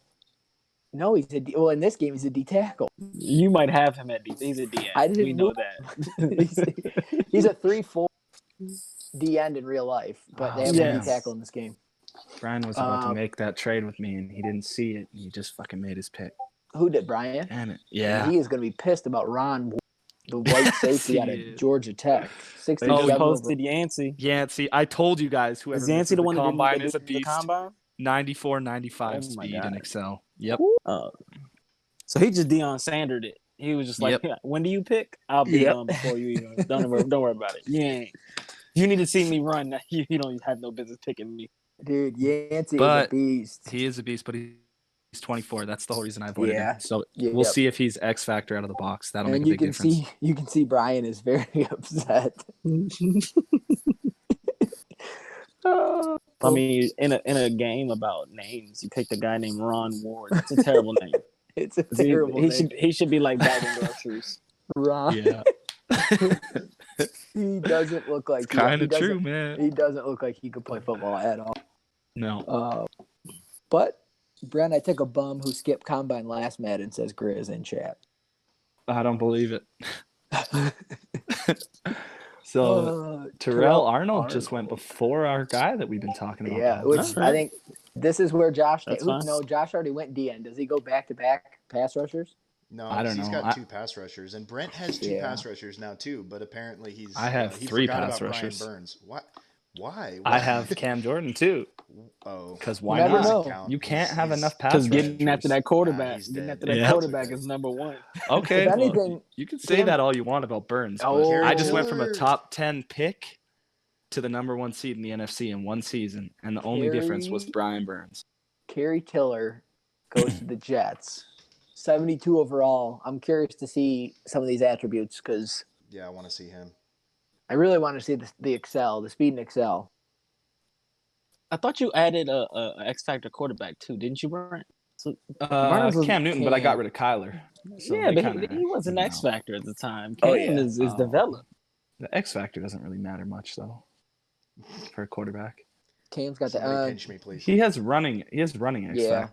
No, well in this game he's a D tackle. You might have him at D. He's a DN. I didn't we know move. that. He's a 3-4 D end in real life, but they have a D tackle in this game. Brian was about to make that trade with me, and he didn't see it. And he just fucking made his pick. Who did, Brian? Damn it! Yeah, And he is going to be pissed about Ron, the white safety out of Georgia Tech. They just posted Yancey. Yancey. I told you guys. Whoever Is Yancey the one that combine didn't is a do the beast. combine? 94, 95 Oh my speed God. and excel. Yep. So he just Deion Sandered it. He was just like, when do you pick? I'll be done before you even. Don't worry about it. You ain't. You need to see me run. You don't have no business picking me. Dude, Yancey is a beast. He is a beast, but he's 24. That's the whole reason I avoided him. So Yeah. we'll see if he's X factor out of the box. That'll make a big difference. You can see Brian is very upset. I mean, in a game about names, you picked a guy named Ron Ward. It's a terrible name. It's a terrible name. He should be like bagging groceries. Ron. Yeah. He doesn't look like Kind of true, man. He doesn't look like he could play football at all. No. But Brent, I took a bum who skipped combine last Madden says Grizz in chat. I don't believe it. So Terrell Arnold just went before our guy that we've been talking about. Yeah, the whole which time. I think this is where Josh. That's fine. No, Josh already went DN. Does he go back to back pass rushers? No, I don't he's know. got 2 pass rushers, and Brent has 2 Yeah. pass rushers now too. But apparently I have he 3 forgot pass about rushers. Brian Burns. What? Why? I have Cam Jordan too. Oh, Because why never not? know. You can't have enough pass Because rushers. getting after that quarterback, he's getting dead. after that Yeah. quarterback Okay. is number one. Okay, If well, anything, you can say Cam- that all you want about Burns, but Oh. I just went from a Killer. top 10 pick to the number 1 seed in the NFC in one season, and the only difference was Brian Burns. Kerry Tiller goes to the Jets. 72 overall. I'm curious to see some of these attributes because Yeah, I want to see him. I really want to see the speed and excel. I thought you added a X Factor quarterback too, didn't you, Brent? So, Burns was Cam Newton, but I got Cam. rid of Kyler. So yeah, they but kinda he was an even X out. Factor at the time. Cam Oh, yeah. is Oh. developed. The X factor doesn't really matter much though for a quarterback. Cam's got Somebody the pinch me, please. He has running X yeah,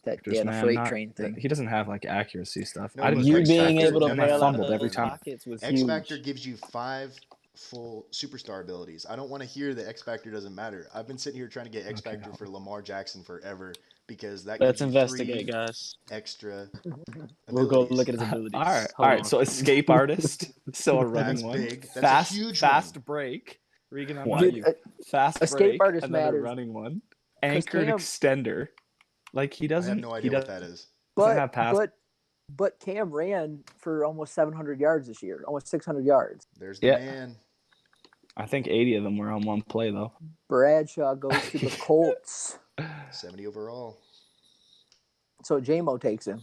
factors, the man. freight not- train thing. He doesn't have like accuracy stuff. No, I didn't but do You X being factor, able to and I bail out fumbled of every the time. pockets was X huge. Factor gives you 5 full superstar abilities. I don't want to hear that X Factor doesn't matter. I've been sitting here trying to get X Okay. Factor for Lamar Jackson forever because that Let's gives you investigate, 3 guys. extra We'll go abilities. look at his abilities. All right, Hold on. So escape artist, so a running That's one. big. That's a huge fast one. break. Regan, I'm What? on you. Fast escape break, artist another matters. running one. Anchored Cam- extender. Like he I doesn't. have no he idea doesn't what that is. have pass. But Cam ran for almost 700 yards this year, almost 600 yards. There's the Yeah. man. I think 80 of them were on one play though. Bradshaw goes to the Colts, 70 overall. so J-Mo takes him.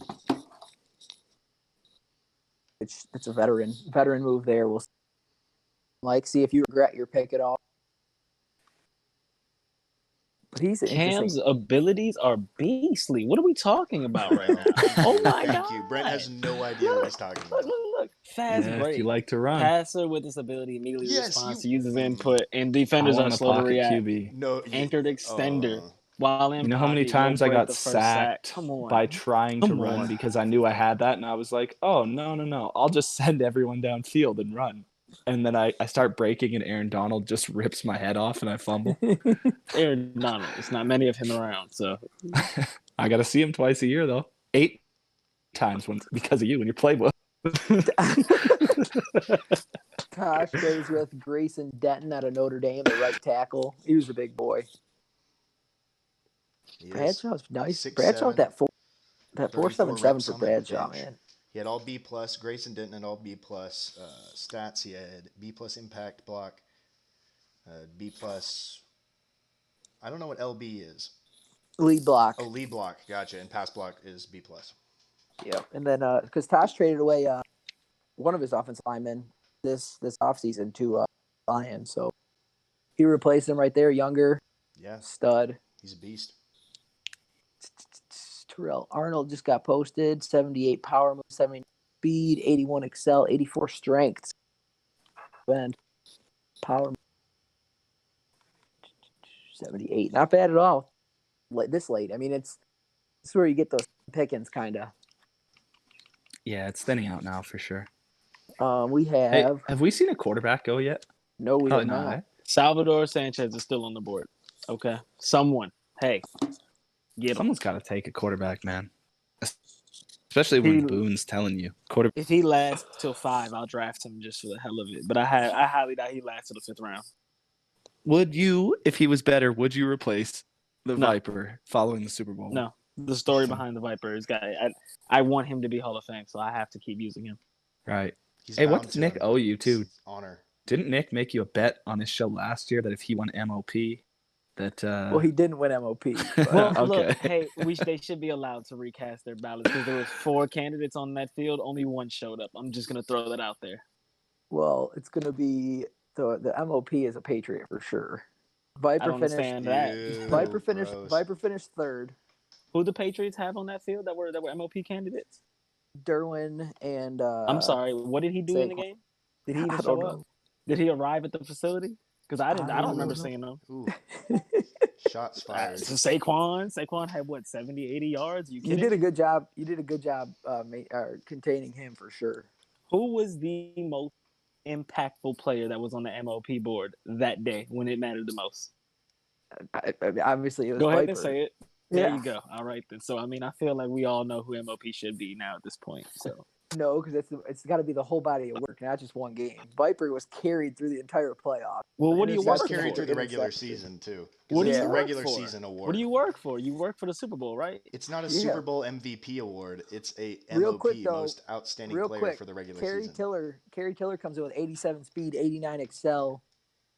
It's a veteran move there. We'll see if you regret your pick at all. But he's an Cam's interesting. abilities are beastly. What are we talking about right now? Oh my Thank god! you. Brent has no idea what he's talking about. Look. Fast Yeah, break. if you like to run. Passer with this ability immediately Yes, responds you- to users' input, and defenders I are want a slow to pocket react. QB. No, Anchored extender. uh, While in You know how many pocket, times you'll I break got the first sack. sacked Come on. by trying to Come run on. because I knew I had that, and I was like, "Oh no! I'll just send everyone downfield and run." And then I start breaking, and Aaron Donald just rips my head off, and I fumble. Aaron Donald. It's not many of him around, so I got to see him twice a year though, 8 times because of you in your playbook. Tosh goes with Grayson Denton out of Notre Dame, the right tackle. He was a big boy. he is Bradshaw's nice. 6'7", Bradshaw with that 34 4.77 reps for on the Bradshaw, bench. man. He had all B plus. Grayson Denton had all B plus stats. He had B plus impact block. B plus. I don't know what LB is. Lead block. Oh, lead block. Gotcha. And pass block is B plus. Yep. And then because Tosh traded away one of his offensive linemen this offseason to Lions, so he replaced him right there, younger Yeah, stud. he's a beast. Terrell Arnold just got posted. 78 power move, 70 speed, 81 excel, 84 strength. And power 78. Not bad at all. This late. I mean, it's where you get those pickings, kind of. Yeah, it's thinning out now for sure. We Hey, have have we seen a quarterback go yet? no. We Probably have not. not. Eh? Salvador Sanchez is still on the board. Okay. Someone. Hey. Get him. Someone's got to take a quarterback, man. Especially when Boone's telling you quarterback. If he lasts till 5, I'll draft him just for the hell of it. But I highly doubt he lasts till the 5th round. Would you, if he was better, would you replace the No. Viper following the Super Bowl? No. The story behind the Viper is I want him to be Hall of Fame, so I have to keep using him. Right. He's Hey, what bound does to Nick him. owe you too? It's honor. Didn't Nick make you a bet on his show last year that if he won MOP, that Well, he didn't win MOP. But, Well, Okay. look, hey, they should be allowed to recast their ballots because there was 4 candidates on that field. Only 1 showed up. I'm just gonna throw that out there. well, it's going to be the MOP is a Patriot for sure. I Viper don't finished. understand that. Ew, Viper finished. gross. Viper finished third. Who the Patriots have on that field that were MOP candidates? Derwin and. I'm sorry. What did he do in the Saquon. game? Did he I even don't show know. up? Did he arrive at the facility? Because I don't don't remember know. seeing him. Ooh. Shots fired. So Saquon had what 70, 80 yards. You You kidding? did a good job. You did a good job containing him for sure. Who was the most impactful player that was on the MOP board that day when it mattered the most? I mean, obviously, it was Go ahead Viper. and say it. There Yeah. you go. All right then. So I mean, I feel like we all know who MOP should be now at this point. So No, because it's got to be the whole body of work, not just one game. Viper was carried through the entire playoff. well, what do you He was work carried for? through the regular Interception. season too. What do It's you the work regular for? season award. What do you work for? You work for the Super Bowl, right? It's not a Yeah. Super Bowl MVP award. It's a Real MOP, quick, though, most outstanding Real player quick, for the regular Kerry season. Tiller comes in with 87 speed, 89 excel,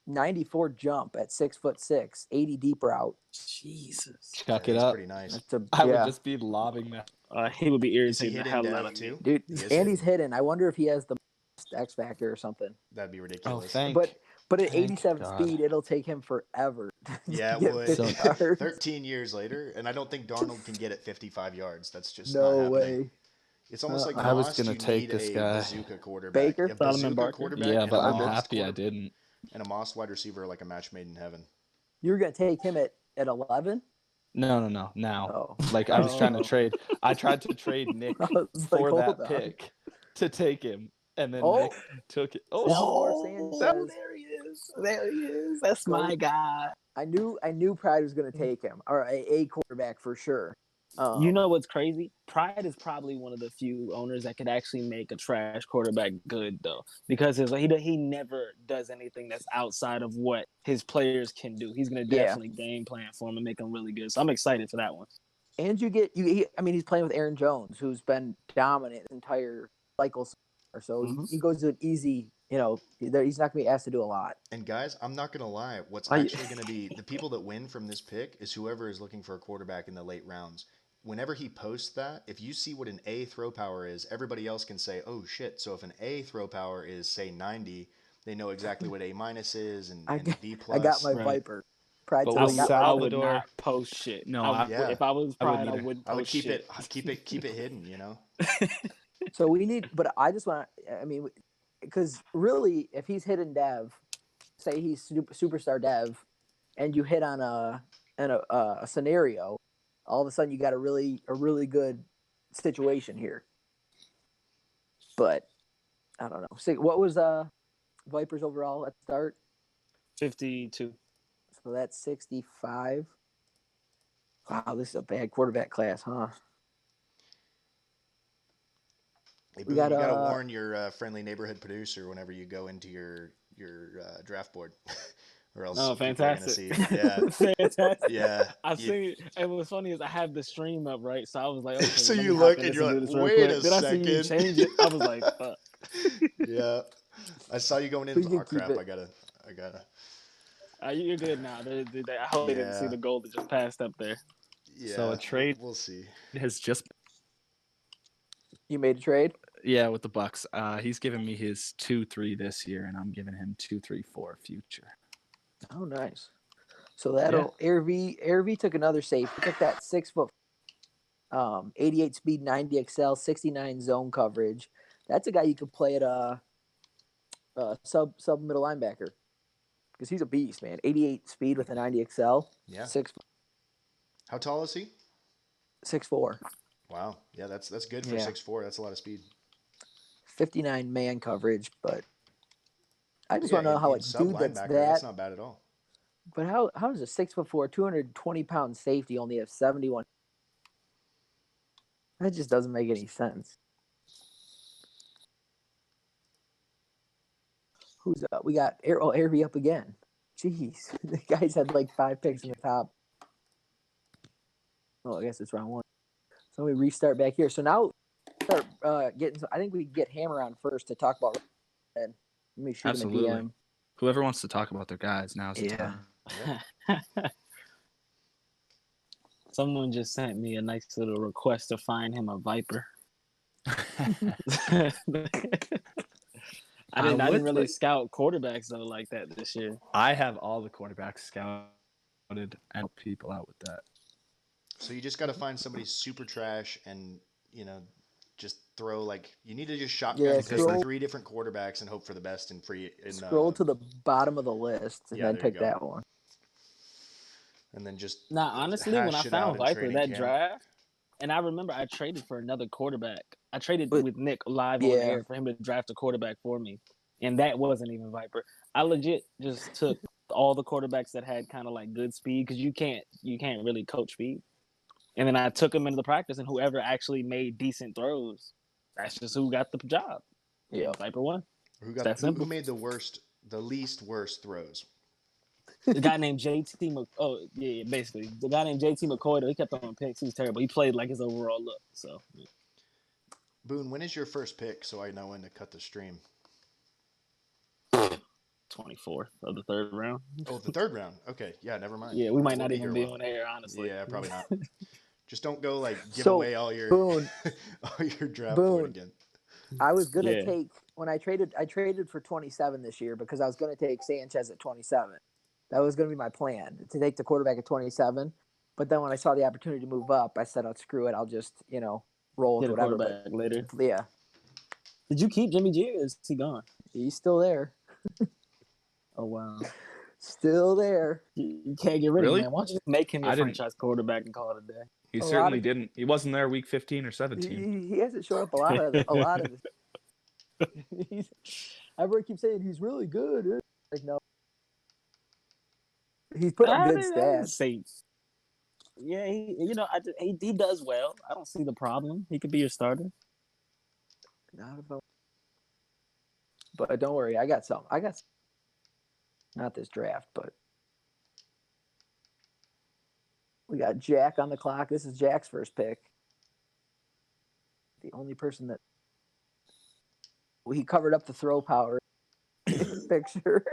94 jump at 6'6", 80 deep route. Jesus. Chuck Yeah, it he's up. pretty nice. That's a I would yeah. just be lobbing that. He would be Is he irritating the hidden hell dev out of me. too? Dude, He is and he's hidden. hidden. I wonder if he has the X factor or something. That'd be Oh, ridiculous. thank. But at Thank 87 God. speed, it'll take him forever. to Yeah, it get would. 50 yards. 13 years later, and I don't think Darnold can get it 55 yards. That's just not No happening. way. It's almost like I was Moss, gonna you take need this a guy. bazooka quarterback. Baker? A bazooka Solomon Barker? quarterback Yeah, and but a I'm Moss happy I didn't. And a Moss wide receiver are like a match made in heaven. You were going to take him at 11? No. Now, Oh. like I was trying to Oh. trade. I tried to trade Nick I was like, for that hold on. pick to take him, and then Oh. Nick took it. Salvador Oh, Sanchez. there he is. There he is. That's So- my guy. I knew Pride was going to take him, or a quarterback for sure. You know what's crazy? Pride is probably one of the few owners that could actually make a trash quarterback good, though, because he never does anything that's outside of what his players can do. He's going to Yeah. definitely game plan for him and make him really good. So I'm excited for that one. And I mean, he's playing with Aaron Jones, who's been dominant the entire cycle. So Mhm. he goes to an easy, he's not going to be asked to do a lot. And guys, I'm not going to lie. What's I- actually going to be the people that win from this pick is whoever is looking for a quarterback in the late rounds. Whenever he posts that, if you see what an A throw power is, everybody else can say, oh shit. So if an A throw power is, say, 90, they know exactly what A minus is and B plus. I got my Right. Viper. Pride But said, with I got my I would Salvador- not post shit. No, yeah. If I was I wouldn't Pride, I either. wouldn't I would post keep shit. it hidden, you know? So we need, but I just want to, I mean, because really, if he's hidden dev, say he's superstar dev, and you hit on a scenario, all of a sudden you got a really good situation here. But I don't know. So what was Vipers overall at the start? 52. So that's 65. Wow, this is a bad quarterback class, huh? Hey, We Boone, you got, got to warn your friendly neighborhood producer whenever you go into your draft board, or else Oh, people are gonna fantastic. see. Yeah, Fantastic. yeah. I You- see. And what's funny is I have the stream up, right? So I was like, okay, So let me you hop look in and this you're do like, this real wait quick. a Then I see you second. change it. I was like, fuck. yeah. I saw you going in. We Oh can keep crap! it. I gotta. You're good now. I hope they didn't see Yeah. the goal that just passed up there. Yeah. So a trade- We'll see. has just You made a trade? with the Bucks. He's giving me his 2-3 this year, and I'm giving him 2-3-4 future. Oh, nice. So that'll AirV took another safe. He took that 6 foot, 88 speed, 90 XL, 69 zone coverage. That's a guy you could play at a sub middle linebacker because he's a beast, man. 88 speed with a 90 XL. Yeah. 6'4". How tall is he? 6'4". Wow. Yeah, that's good for Yeah. 6'4". That's a lot of speed. 59 man coverage, but I just Yeah, want to know how a sub dude that's linebacker, that. That's not bad at all. But how does a 6'4", 220-pound safety only have 71? That just doesn't make any sense. Who's up? We got Airby up again. Jeez, the guys had like 5 picks in the top. Oh, I guess it's round 1. So we restart back here. So now start getting. I think we get Hammer on first to talk about. And let me shoot Absolutely. him a DM. Whoever wants to talk about their guys, now's the Yeah. time. Someone just sent me a nice little request to find him a Viper. I didn't would really like- scout quarterbacks though like that this year. I have all the quarterbacks scouted and help people out with that. So you just got to find somebody super trash and, just throw you need to just shotgun Yeah, pick scroll- 3 different quarterbacks and hope for the best in free. Scroll to the bottom of the list and Yeah, then there you pick go. that one. and then just Nah, honestly, when I hash it out found in Viper training that camp. draft, and I remember I traded for another quarterback. I traded But- with Nick live on Yeah. air for him to draft a quarterback for me. and that wasn't even Viper. I legit just took all the quarterbacks that had kind of like good speed because you can't really coach speed. And then I took them into the practice, and whoever actually made decent throws, that's just who got the job. Yeah. And Viper won. Who It's got that simple. who made the least worst throws? The guy named JT. Yeah, basically the guy named JT McCoy. He kept throwing picks. He was terrible. He played like his overall look. So yeah. Boone, when is your first pick so I know when to cut the stream? 24th of the third round. Oh, the third round. Okay, yeah, never mind. Yeah, we might We'll not even here be a while. on air, honestly. Yeah, probably not. Just don't go like give So, away all your Boone, all your draft Boone. board again. I was gonna Yeah. take when I traded for 27 this year because I was gonna take Sanchez at 27. That was gonna be my plan to take the quarterback at 27. But then when I saw the opportunity to move up, I said, "Oh, screw it! I'll just roll with Get a whatever." quarterback But later. yeah, Did you keep Jimmy G or is he gone? he's still there, Oh wow. still there. You can't get rid Really? of him, man. Why don't you just make him your I didn't- franchise quarterback and call it a day? He A lot certainly of- didn't. He wasn't there week 15 or 17. He hasn't shown up a lot of this. Everyone keeps saying he's really good. Like no, he's put up good I didn't stats. say. Yeah, he does well. I don't see the problem. He could be your starter. But don't worry, I got some. Not this draft, but we got Jack on the clock. This is Jack's first pick. The only person that he covered up the throw power picture.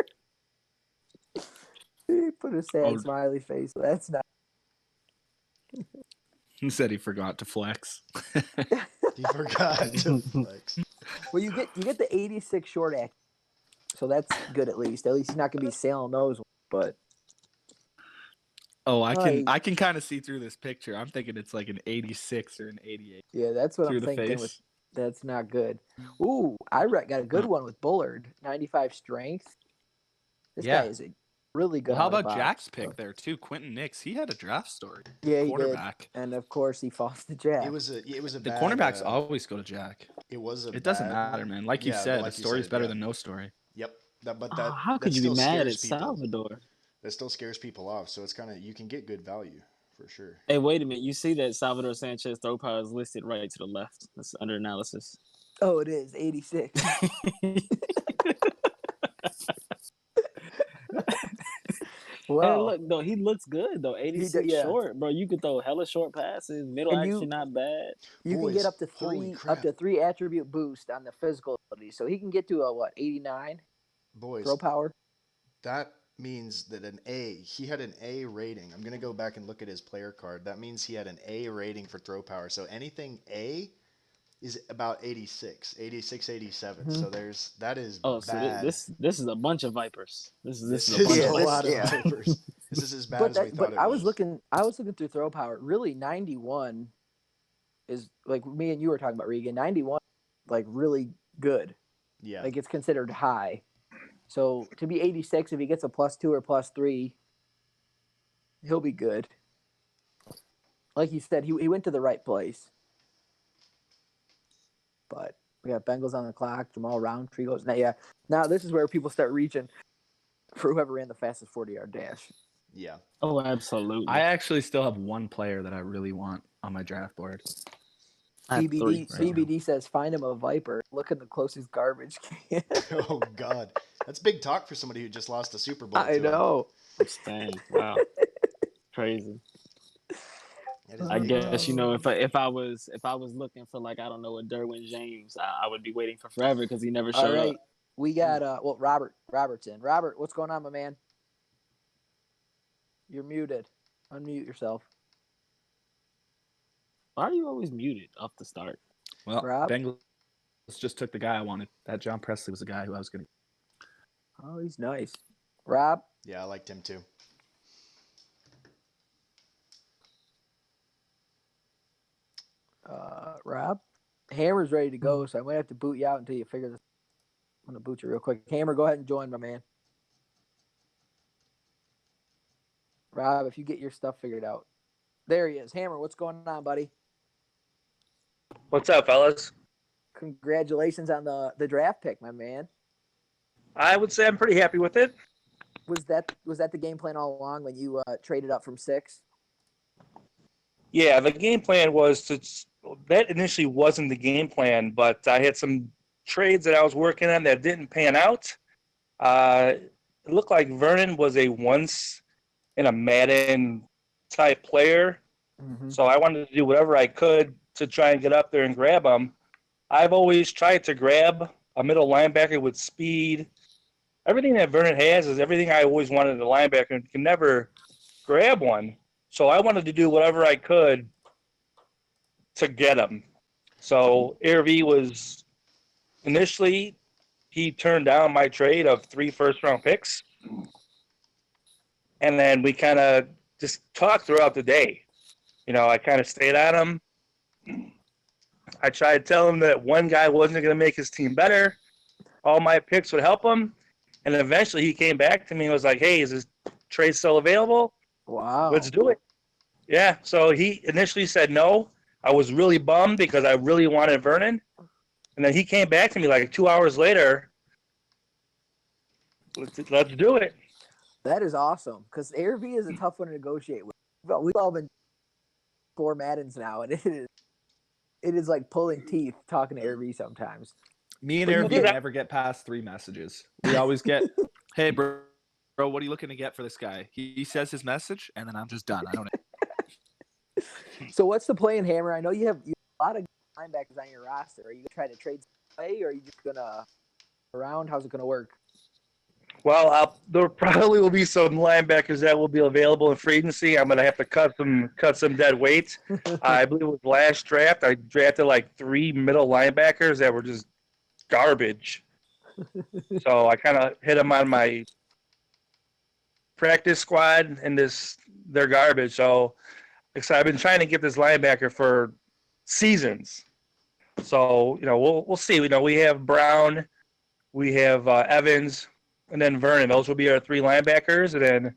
He put a sad smiley face. That's not. He said he forgot to flex. He forgot to flex. Well, you get the 86 short act, so that's good at least. At least he's not gonna be sailing those. But I can kind of see through this picture. I'm thinking it's like an 86 or an 88. yeah, that's what Through I'm the thinking. face. That's not good. Ooh, I got a good one with Bullard, 95 strength. This guy is a really good. Well, how out of about box. Jack's pick there too? Quentin Nix. He had a draft story. Yeah, he quarterback. did. And of course, he falls to Jack. It was a The bad, cornerbacks always go to Jack. It was a. It doesn't bad- matter, man. Like you said, like a you story's said, better yeah. than no story. Yep. But How could that you be still mad at scares people. Salvador? That still scares people off. So it's kind of you can get good value for sure. Hey, wait a minute. You see that Salvador Sanchez throw power is listed right to the left. That's under analysis. Oh, it is 86. Hey, Well, look though, he looks good though. 86 yeah. short, bro. You could throw hella short passes. Middle And action, not bad. you can Boys, get up to holy three crap. attribute boost on the physical ability. So he can get to a 89 Boys, throw power. that means that he had an A rating. I'm going to go back and look at his player card. That means he had an A rating for throw power. So anything A is about 86, 87. Mm-hmm. So that is Oh, bad. so this is a bunch of vipers. This This is a bunch is of a lot of yeah. papers. This is as bad as we thought it I was. was looking through throw power. Really, 91 is like me and you were talking about, Regan. 91, like really good. Yeah. Like it's considered high. So to be 86, if he gets a +2 or +3, he'll be good. Like you said, he went to the right place. But we got Bengals on the clock. Jamal Roundtree goes. Now this is where people start reaching for whoever ran the fastest 40-yard dash. Yeah. Oh, absolutely. I actually still have one player that I really want on my draft board. CBD says find him a Viper. Look in the closest garbage can. Oh God, that's big talk for somebody who just lost the Super Bowl. I know. I'm staying. Wow. Crazy. I guess if I was looking for like I don't know a Derwin James, I would be waiting for forever because he never showed All right, up. we got Robert's in. Robert, what's going on, my man? You're muted. Unmute yourself. Why are you always muted off the start? Well, Rob? Bengals just took the guy I wanted. That John Presley was the guy who I was going to. Oh, he's nice. Rob? Yeah, I liked him too. Rob? Hammer's ready to go, so I might have to boot you out until you figure this. I'm going to boot you real quick. Hammer, go ahead and join, my man. Rob, if you get your stuff figured out. There he is. Hammer, what's going on, buddy? What's up, fellas? Congratulations on the draft pick, my man. I would say I'm pretty happy with it. Was that the game plan all along when you traded up from 6? Yeah, the game plan was to. That initially wasn't the game plan, but I had some trades that I was working on that didn't pan out. It looked like Vernon was a once in a Madden type player, Mm-hmm. so I wanted to do whatever I could to try and get up there and grab him. I've always tried to grab a middle linebacker with speed. Everything that Vernon has is everything I always wanted in a linebacker and can never grab one. So I wanted to do whatever I could to get him. So ARV was initially he turned down my trade of 3 first-round picks, and then we kind of just talked throughout the day. I kind of stayed on him. I tried to tell him that one guy wasn't going to make his team better. All my picks would help him. And eventually he came back to me and was like, hey, is this trade still available? Wow. Let's do it. Yeah, so he initially said no. I was really bummed because I really wanted Vernon. And then he came back to me like 2 hours later. Let's do it. That is awesome because ARV is a tough one to negotiate with. We've all been 4 Maddens now, and it is like pulling teeth talking to ARV sometimes. Me and But you ARV did- never get past 3 messages. We always get, hey, bro, what are you looking to get for this guy? He says his message, and then I'm just done. I don't. So what's the play in Hammer? I know you have a lot of linebackers on your roster. Are you trying to trade away, or are you just gonna around? How's it gonna work? Well, there probably will be some linebackers that will be available in free agency. I'm going to have to cut some dead weight. I believe it was last draft. I drafted like 3 middle linebackers that were just garbage. So I kind of hit them on my practice squad, and they're garbage. So I've been trying to get this linebacker for seasons. So we'll see. We have Brown, we have Evans, and then Vernon. Those will be our 3 linebackers, and then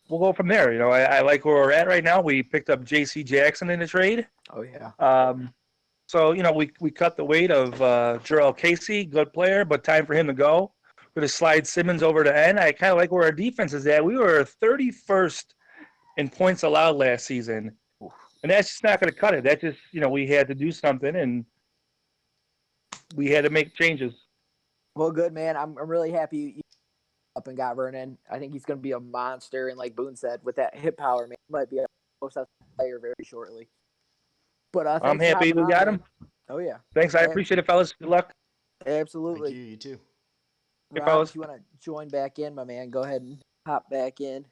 we'll go from there. I like where we're at right now. We picked up J.C. Jackson in the trade. Oh yeah. So we cut the weight of Jarrell Casey, good player, but time for him to go. We're going to slide Simmons over to end. I kind of like where our defense is at. We were 31st in points allowed last season, and that's just not going to cut it. That's just we had to do something, and we had to make changes. Well, good man. I'm really happy you up and got Vernon. I think he's going to be a monster, and like Boone said, with that hip power, man, he might be a most player very shortly. But I'm happy we got him. Oh yeah. Thanks, I appreciate it, fellas. Good luck. Absolutely. Thank you. You too. Hey, Rob, fellas. if you want to join back in, my man, go ahead and hop back in.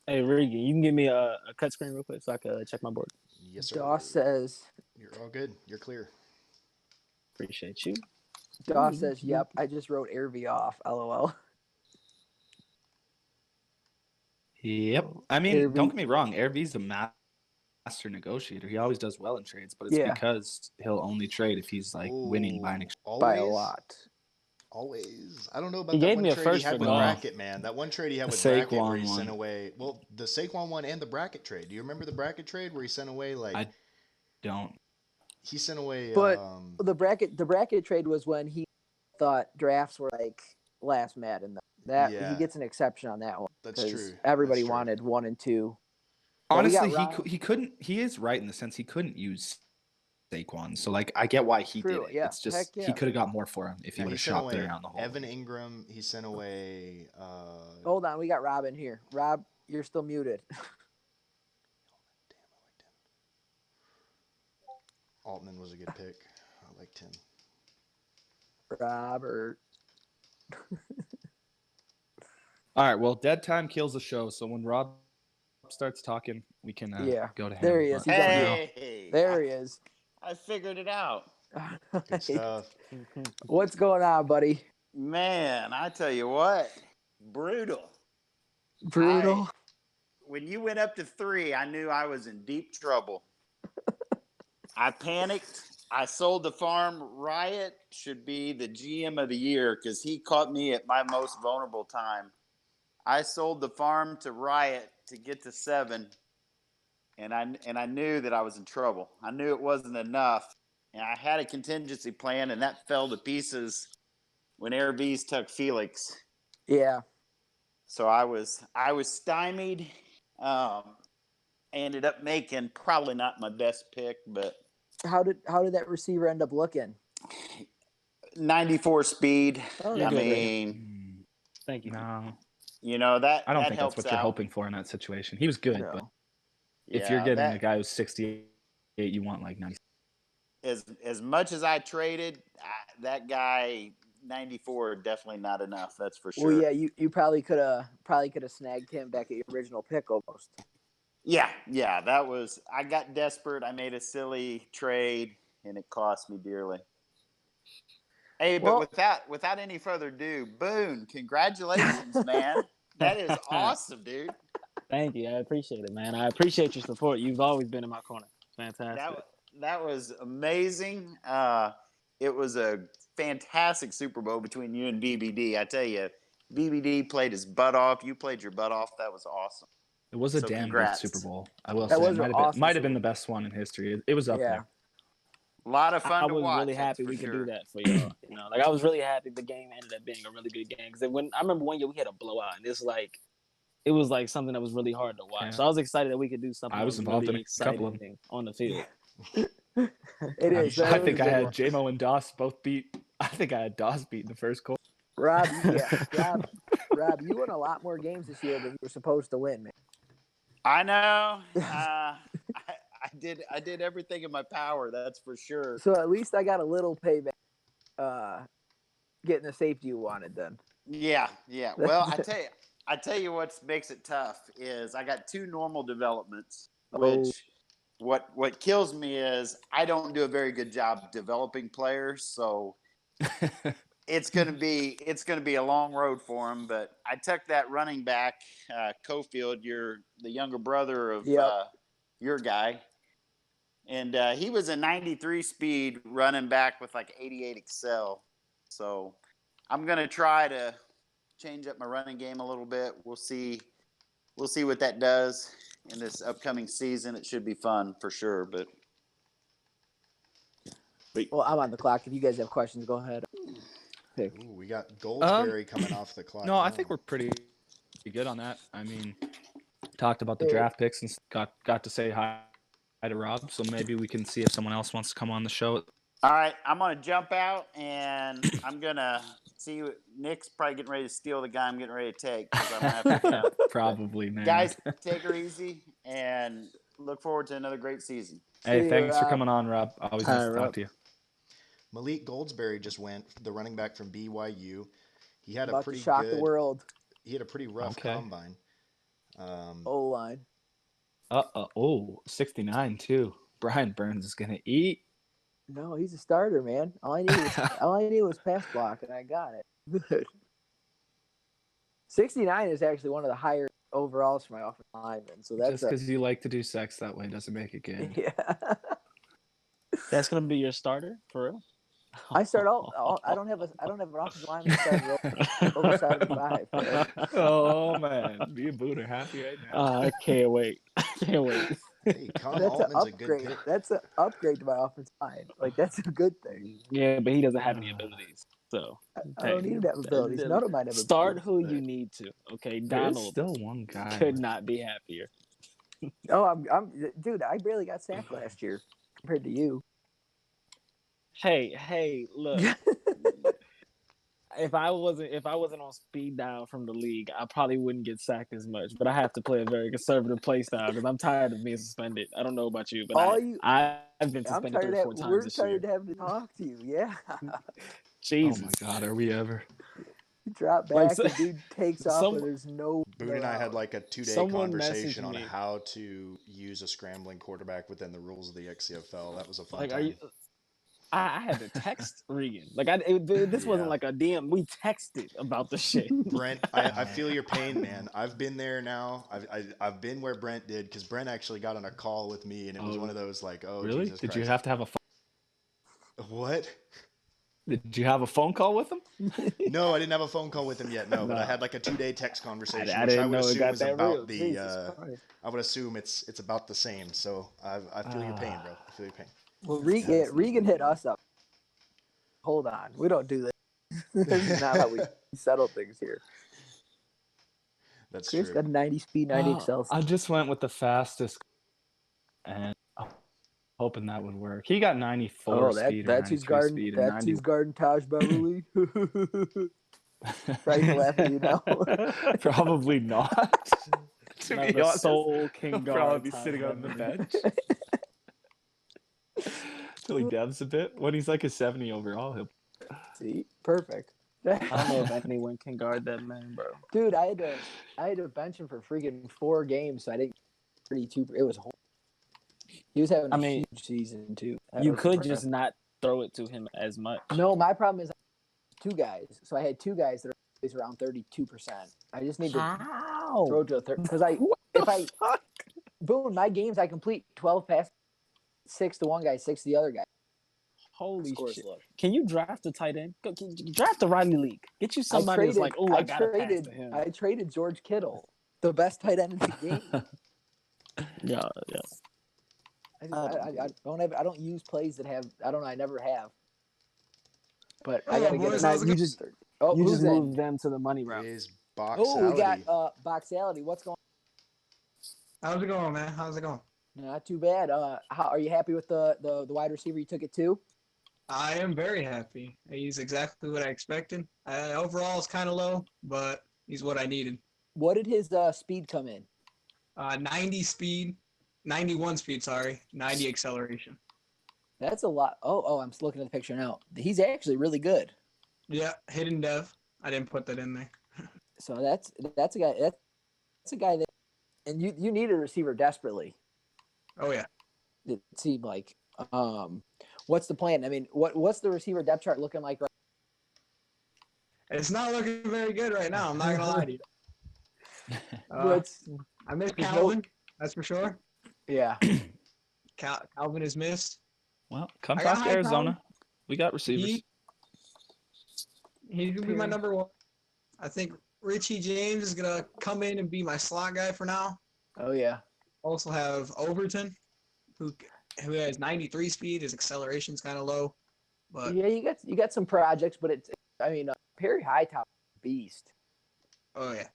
Hey, Regan, you can give me a cut screen real quick so I can check my board. Yes, sir. Doss says, You're all good. You're clear. Appreciate you. Doss says, yep, I just wrote AirV off. LOL. Yep. I mean, ARV. don't get me wrong. ARV's a master negotiator. He always does well in trades, but it's Yeah. because he'll only trade if he's like winning by an Always, By a lot. Always. I don't know about He that gave one me a trade he first had for with that. Bracket, man. That one trade he had The with Bracket where Saquon he sent one. away. Well, the Saquon one and the Bracket trade. Do you remember the Bracket trade where he sent away I don't. he sent away But the bracket trade was when he thought drafts were like last Madden. That Yeah. he gets an exception on that one. That's 'cause true. Everybody That's true. wanted 1 and 2. But we got Honestly, Ryan. he couldn't. He is right in the sense he couldn't use Saquon. So like, I get why he True, did it. yeah. It's just Heck yeah. he could have got more for him if he Yeah, would he have sent shopped it away around the whole. Evan Ingram. He sent away. Hold on, we got Rob in here. Rob, you're still muted. Altman was a good pick. I liked him. Robert. All right. Well, dead time kills the show. So when Rob starts talking, we can Yeah, go to him. there he is. But He's for up now- now. Hey, There he is. I figured it out. Good stuff. What's going on, buddy? Man, I tell you what, brutal. Brutal. When you went up to 3, I knew I was in deep trouble. I panicked. I sold the farm. Riot should be the GM of the year because he caught me at my most vulnerable time. I sold the farm to Riot to get to 7, and I knew that I was in trouble. I knew it wasn't enough, and I had a contingency plan, and that fell to pieces when Air B's took Felix. Yeah. So I was stymied. Ended up making probably not my best pick, but How did that receiver end up looking? 94 speed. Oh, I that's good. mean, Thank you. No, that I don't that think that's helps what you're out. hoping for in that situation. He was good, No. but if you're Yeah, getting a that, guy who's 68, you want like 90. as much as I traded, that guy 94 definitely not enough. That's for sure. Well, yeah, you probably could have snagged him back at your original pick almost. Yeah, that was. I got desperate. I made a silly trade, and it cost me dearly. Hey, Well- but without any further ado, Boone, congratulations, man. That is awesome, dude. Thank you. I appreciate it, man. I appreciate your support. You've always been in my corner. Fantastic. That was amazing. It was a fantastic Super Bowl between you and BBD. I tell you, BBD played his butt off. You played your butt off. That was awesome. It was a So damn congrats. good Super Bowl. I will That say was it an awesome might have Super been the best one in history. It was up Yeah. there. A lot of fun I to was watch. really happy we could do that for y'all. You know, like I was really happy the game ended up being a really good game because when I remember one year we had a blowout and it was like something that was really hard to watch. Yeah. So I was excited that we could do something. I was involved really in a couple of exciting on the field. It is. I That think was I a good had one. JMO and Doss both beat. I think I had Doss beat in the first quarter. Rob, Rob, you won a lot more games this year than you were supposed to win, man. I know. I did everything in my power. That's for sure. So at least I got a little payback, getting the safety you wanted. Then. Yeah. Well, I tell you what makes it tough is I got 2 normal developments, which what kills me is I don't do a very good job developing players, so it's gonna be a long road for him. But I took that running back, Cofield, the younger brother of your guy, and he was a 93 speed running back with like 88 excel. So I'm gonna try to change up my running game a little bit. We'll see what that does in this upcoming season. It should be fun for sure. But Well, I'm on the clock. If you guys have questions, go ahead. Ooh, we got Goldsberry coming off the clock. No, I think we're pretty good on that. I mean, talked about the draft picks and got to say hi to Rob. So maybe we can see if someone else wants to come on the show. all right, I'm gonna jump out and I'm gonna see what Nick's probably getting ready to steal the guy I'm getting ready to take. 'Cause I'm gonna have to, Probably, man. guys, take her easy and look forward to another great season. Hey, See you, thanks for Rob. coming on, Rob. Always nice to Rob. talk to you. Malik Goldsberry just went, the running back from BYU. He had About a pretty to shock good. the world. He had a pretty rough Okay. combine. O-line. 69 too. Brian Burns is gonna eat. No, he's a starter, man. All I needed was pass block, and I got it. Good. 69 is actually one of the higher overalls for my offensive lineman. So that's Just because you like to do sex that way doesn't make it good. yeah. That's gonna be your starter for real. I start all. I don't have an offensive lineman starter over 75. Oh man, me and Boone are happy right now. I can't wait. I can't wait. Hey, Con That's an Altman's a good upgrade. pick. That's an upgrade to my offensive line. Like that's a good thing. Yeah, but he doesn't have any abilities. So I don't need him to have abilities. None of mine have start abilities. who you need to. Okay, There's Donald still one guy. could not be happier. Oh, I'm dude. I barely got sacked last year compared to you. Hey, look. If I wasn't on speed dial from the league, I probably wouldn't get sacked as much. But I have to play a very conservative play style because I'm tired of being suspended. I don't know about you, but I've been I'm suspended tired 3 or 4 times we're this tired year. of having to talk to you. Yeah. Jesus. Oh my God, are we ever? You drop back, Like, the dude takes off, some- and there's no. Boone and I had like a 2-day Someone conversation messaged on me. how to use a scrambling quarterback within the rules of the XCFL. That was a fun Like, time. are you? I had to text Regan. Like, this wasn't Yeah. like a DM. We texted about the shit. Brent, I feel your pain, man. I've been there now. I've been where Brent did because Brent actually got on a call with me, and it was one of those like, oh, Really? Jesus Did Christ. you have to have a What? Did you have a phone call with him? No, I didn't have a phone call with him yet. No, but I had like a 2-day text conversation, I which I didn't would know it assume got is that about real. the. Jesus Christ. I would assume it's about the same. So I feel your pain, bro. I feel your pain. Well, Regan hit us up. Hold on, we don't do that. This is not how we settle things here. That's Chris true. got 90 speed, 90 excel. I just went with the fastest, and I'm hoping that would work. He got 94 speed or that's 93 who's guarding. speed and That's who's guarding Taj Beverly. Probably laughing, you know. Probably not. To No, be the honest, soul he'll can probably guard be Taj sitting on the Beverly. bench till he devs a bit. When he's like a 70 overall, he'll. See, perfect. I don't know if anyone can guard that man, bro. Dude, I had to bench him for freaking 4 games, so I didn't. 32. It was horrible. He was having a huge season too. You could just not throw it to him as much. No, my problem is 2 guys. So I had 2 guys that are always around 32%. I just need to throw it to a third because boom, my games I complete 12 passes, 6 to one guy, 6 to the other guy. Holy Scores shit! look. Can you draft a tight end? Draft the Riley League. Get you somebody that's like, oh, I gotta pass to him. I traded George Kittle, the best tight end in the game. Yeah. I don't use plays that have. I don't know. I never have. But I Hello, gotta get boys. it. How's it You going? just You who's just in? move them to the money route. Is Boxality. Oh, we got Boxality. What's going How's it going, man? How's it going? on? Not too bad. How are you happy with the wide receiver you took it to? I am very happy. He's exactly what I expected. Overall, it's kind of low, but he's what I needed. What did his speed come in? 90 speed, 91 speed, sorry, 90 acceleration. That's a lot. Oh, I'm looking at the picture now. He's actually really good. Yeah, hidden dev. I didn't put that in there. So that's a guy. That's a guy that, and you need a receiver desperately. Oh, yeah. It seemed like. What's the plan? I mean, what's the receiver depth chart looking like right It's not looking very good right now. I'm not going to lie to you. now? I miss Calvin, that's for sure. Yeah. Calvin is missed. Well, come I got talk to high Arizona. power. We got receivers. He's going to be my number 1. I think Richie James is going to come in and be my slot guy for now. Oh yeah. Also have Overton, who has 93 speed. His acceleration's kind of low, but Yeah, you got some projects, but Perry Hightower beast. oh yeah,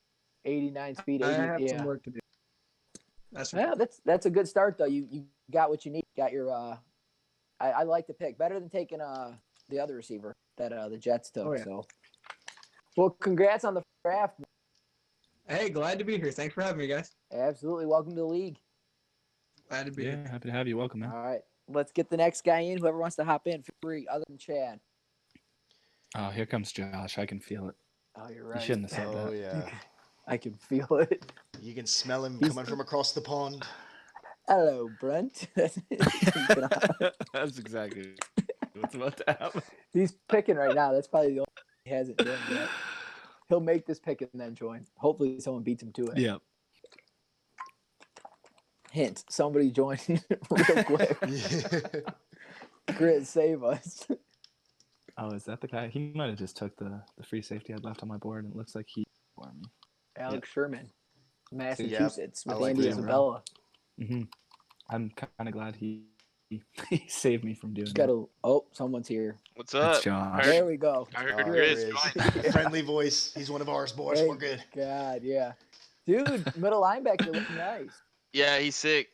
89 speed. I 80, have yeah. some work to do. That's Well, that's a good start though. You got what you need. Got your I like the pick better than taking the other receiver that the Jets took. Oh, yeah. So, well, congrats on the draft. Hey, glad to be here. Thanks for having me, guys. Absolutely, welcome to the league. Glad to be Yeah, here. happy to have you. Welcome, man. All right, let's get the next guy in. Whoever wants to hop in, feel free. Other than Chad. Oh, here comes Josh. I can feel it. Oh, you're You right. shouldn't have said Oh, that. yeah. I can feel it. You can smell him He's- coming from across the pond. Hello, Brent. That's exactly what's about to happen. He's picking right now. That's probably the only thing he hasn't done yet. He'll make this pick and then join. Hopefully, someone beats him to it. Yeah. Hint: somebody join real quick. Grizz, save us. Oh, is that the guy? He might have just took the free safety I'd left on my board, and it looks like he for me. Alex Sherman, Massachusetts, I with like Andy him. Isabella. Mm-hmm. I'm kind of glad he saved me from doing He's that. got someone's here. What's It's up? Josh. There we go. I heard Oh, Grizz there joined. is. Friendly voice. He's one of ours, boys. Hey, We're good. God, yeah. Dude, middle linebacker looking nice. Yeah, he's sick.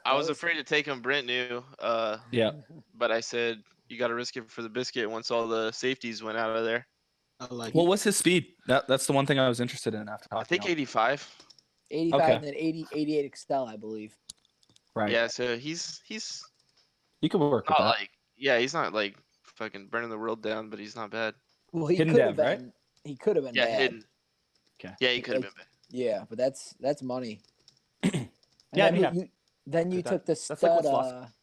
I was Nice. afraid to take him. Brent knew, Yeah. but I said you got to risk it for the biscuit once all the safeties went out of there. I like Well, it. what's his speed? That's the one thing I was interested in after talking. I think to him. 85. 85 Okay. and then 88 Excel, I believe. Right. Yeah, so he's You could work with not that. like he's not like fucking burning the world down, but he's not bad. Well, he Hidden could have dev, right? been. He could have been Yeah, bad. hidden. Okay. Yeah, he could have Like- been bad. Yeah, but that's money. And Yeah, then yeah. then you That- took the that's like stud, what's lost.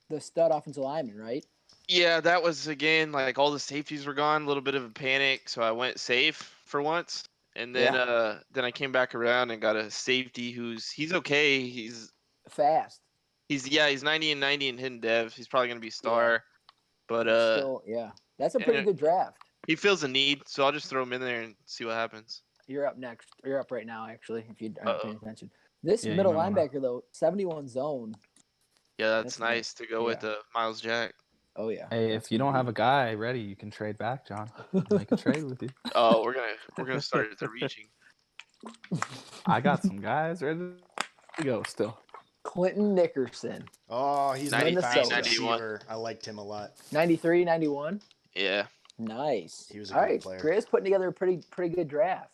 the stud offensive lineman, right? Yeah, that was again like all the safeties were gone, a little bit of a panic, so I went safe for once. And then I came back around and got a safety he's okay. He's Fast. 90 and 90 in hidden dev. He's probably gonna be star. But Still, yeah. That's a and pretty it- good draft. he feels a need, so I'll just throw him in there and see what happens. You're up next. You're up right now, actually, if you aren't Uh-oh. paying attention. This Yeah, you middle might wanna- linebacker, though, 71 zone. Yeah, That's that's nice to go yeah. with Miles Jack. Oh yeah. Hey, if you don't have a guy ready, you can trade back, John. I'll make a trade with you. Oh, we're gonna start at the reaching. I got some guys ready to go still. Clinton Nickerson, Oh, he's my 93, fast 91. receiver. I liked him a lot. 93, 91. Yeah. Nice. He was a All good right, player. Grizz putting together a pretty good draft.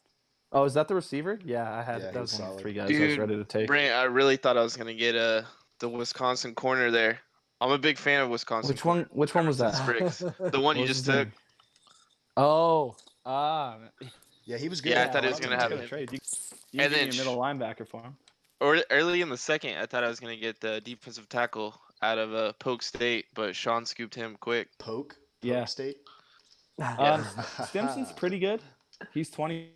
Oh, is that the receiver? Yeah, I had Yeah, he that was was one of the solid. 3 guys I was Dude, ready to take. Brant, I really thought I was gonna get the Wisconsin corner there. I'm a big fan of Wisconsin. Which one? Which one was that? Spriggs. The one What you was just his took. name? Oh, Yeah, he was good. Yeah, I at thought he was Washington, gonna have too. him. trade. You And give me then a middle linebacker for him. or early in the second, I thought I was gonna get the defensive tackle out of Polk State, but Sean scooped him quick. Poke Yeah. State. Yeah. Stimson's pretty good. He's 21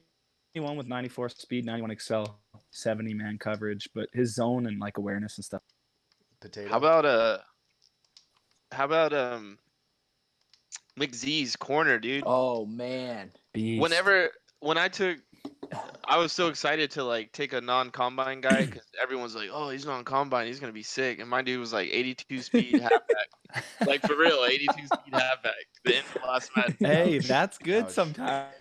with 94 speed, 91 excel, 70 man coverage, but his zone and like awareness and stuff. Potato. How about McZee's corner, dude? Oh man. Beast. When I was so excited to like take a non-combine guy because everyone's like, "Oh, he's non-combine, he's gonna be sick," and my dude was like 82 speed halfback, like for real, 82 speed halfback. The end of the last match. Hey, that's good Ouch. sometimes.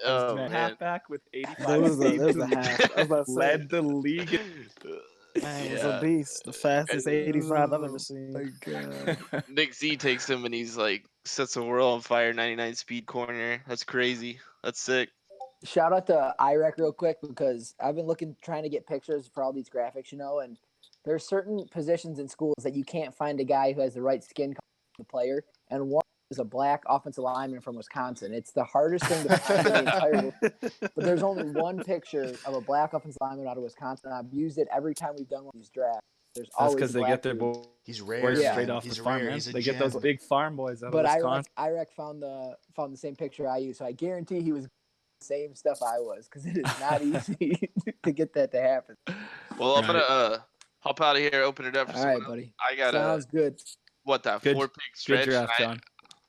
Oh man. man. Halfback with 85 There was speed a half. I was about to say, led the league. man, was Yeah. a beast. The fastest And- 85 I've ever seen. Nick Z takes him and he's like sets the world on fire. 99 speed corner. That's crazy. That's sick. Shout out to IREC real quick because I've been trying to get pictures for all these graphics, and there's certain positions in schools that you can't find a guy who has the right skin color for the player, and one is a black offensive lineman from Wisconsin. It's the hardest thing to find in the entire world. But there's only one picture of a black offensive lineman out of Wisconsin. I've used it every time we've done one of these drafts. There's That's always because a they black get their dude. He's rare. boys Yeah. straight off He's the farm, rare. man. He's a They get those gem. big farm boys out But of Wisconsin. IREC found the same picture I used, so I guarantee he was the same stuff I was because it is not easy to get that to happen. Well, I'm Right. gonna hop out of here, open it up for All someone right, else. buddy. I got Sounds good. that Good- 4-pick Good stretch. draft, and John.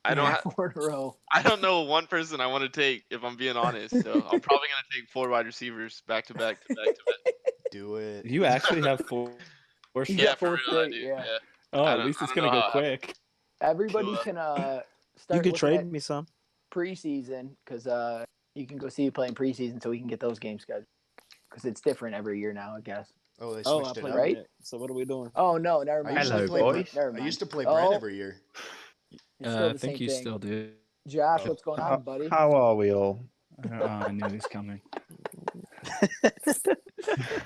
I don't Yeah, ha- 4 in a row. I don't know one person I want to take if I'm being honest. So I'm probably gonna take 4 wide receivers back to back to back to back. Do it. You actually have 4. You Yeah, got for 4 real, I straight, do. yeah. Yeah. Oh, I at don't- least I it's don't gonna know go how- quick. Everybody Cool. can You start could looking trade at me some. preseason because you can go see you playing preseason so we can get those games scheduled because it's different every year now, I guess. Oh, they Oh, I switched it played up. right? it. So what are we doing? Oh no, never I mind. used to Hello, play. boys. Never I mind. used to play Brent Oh, every year. it's still I the think same you thing. still do. Josh, what's going on, buddy? How are we all? I knew he was coming.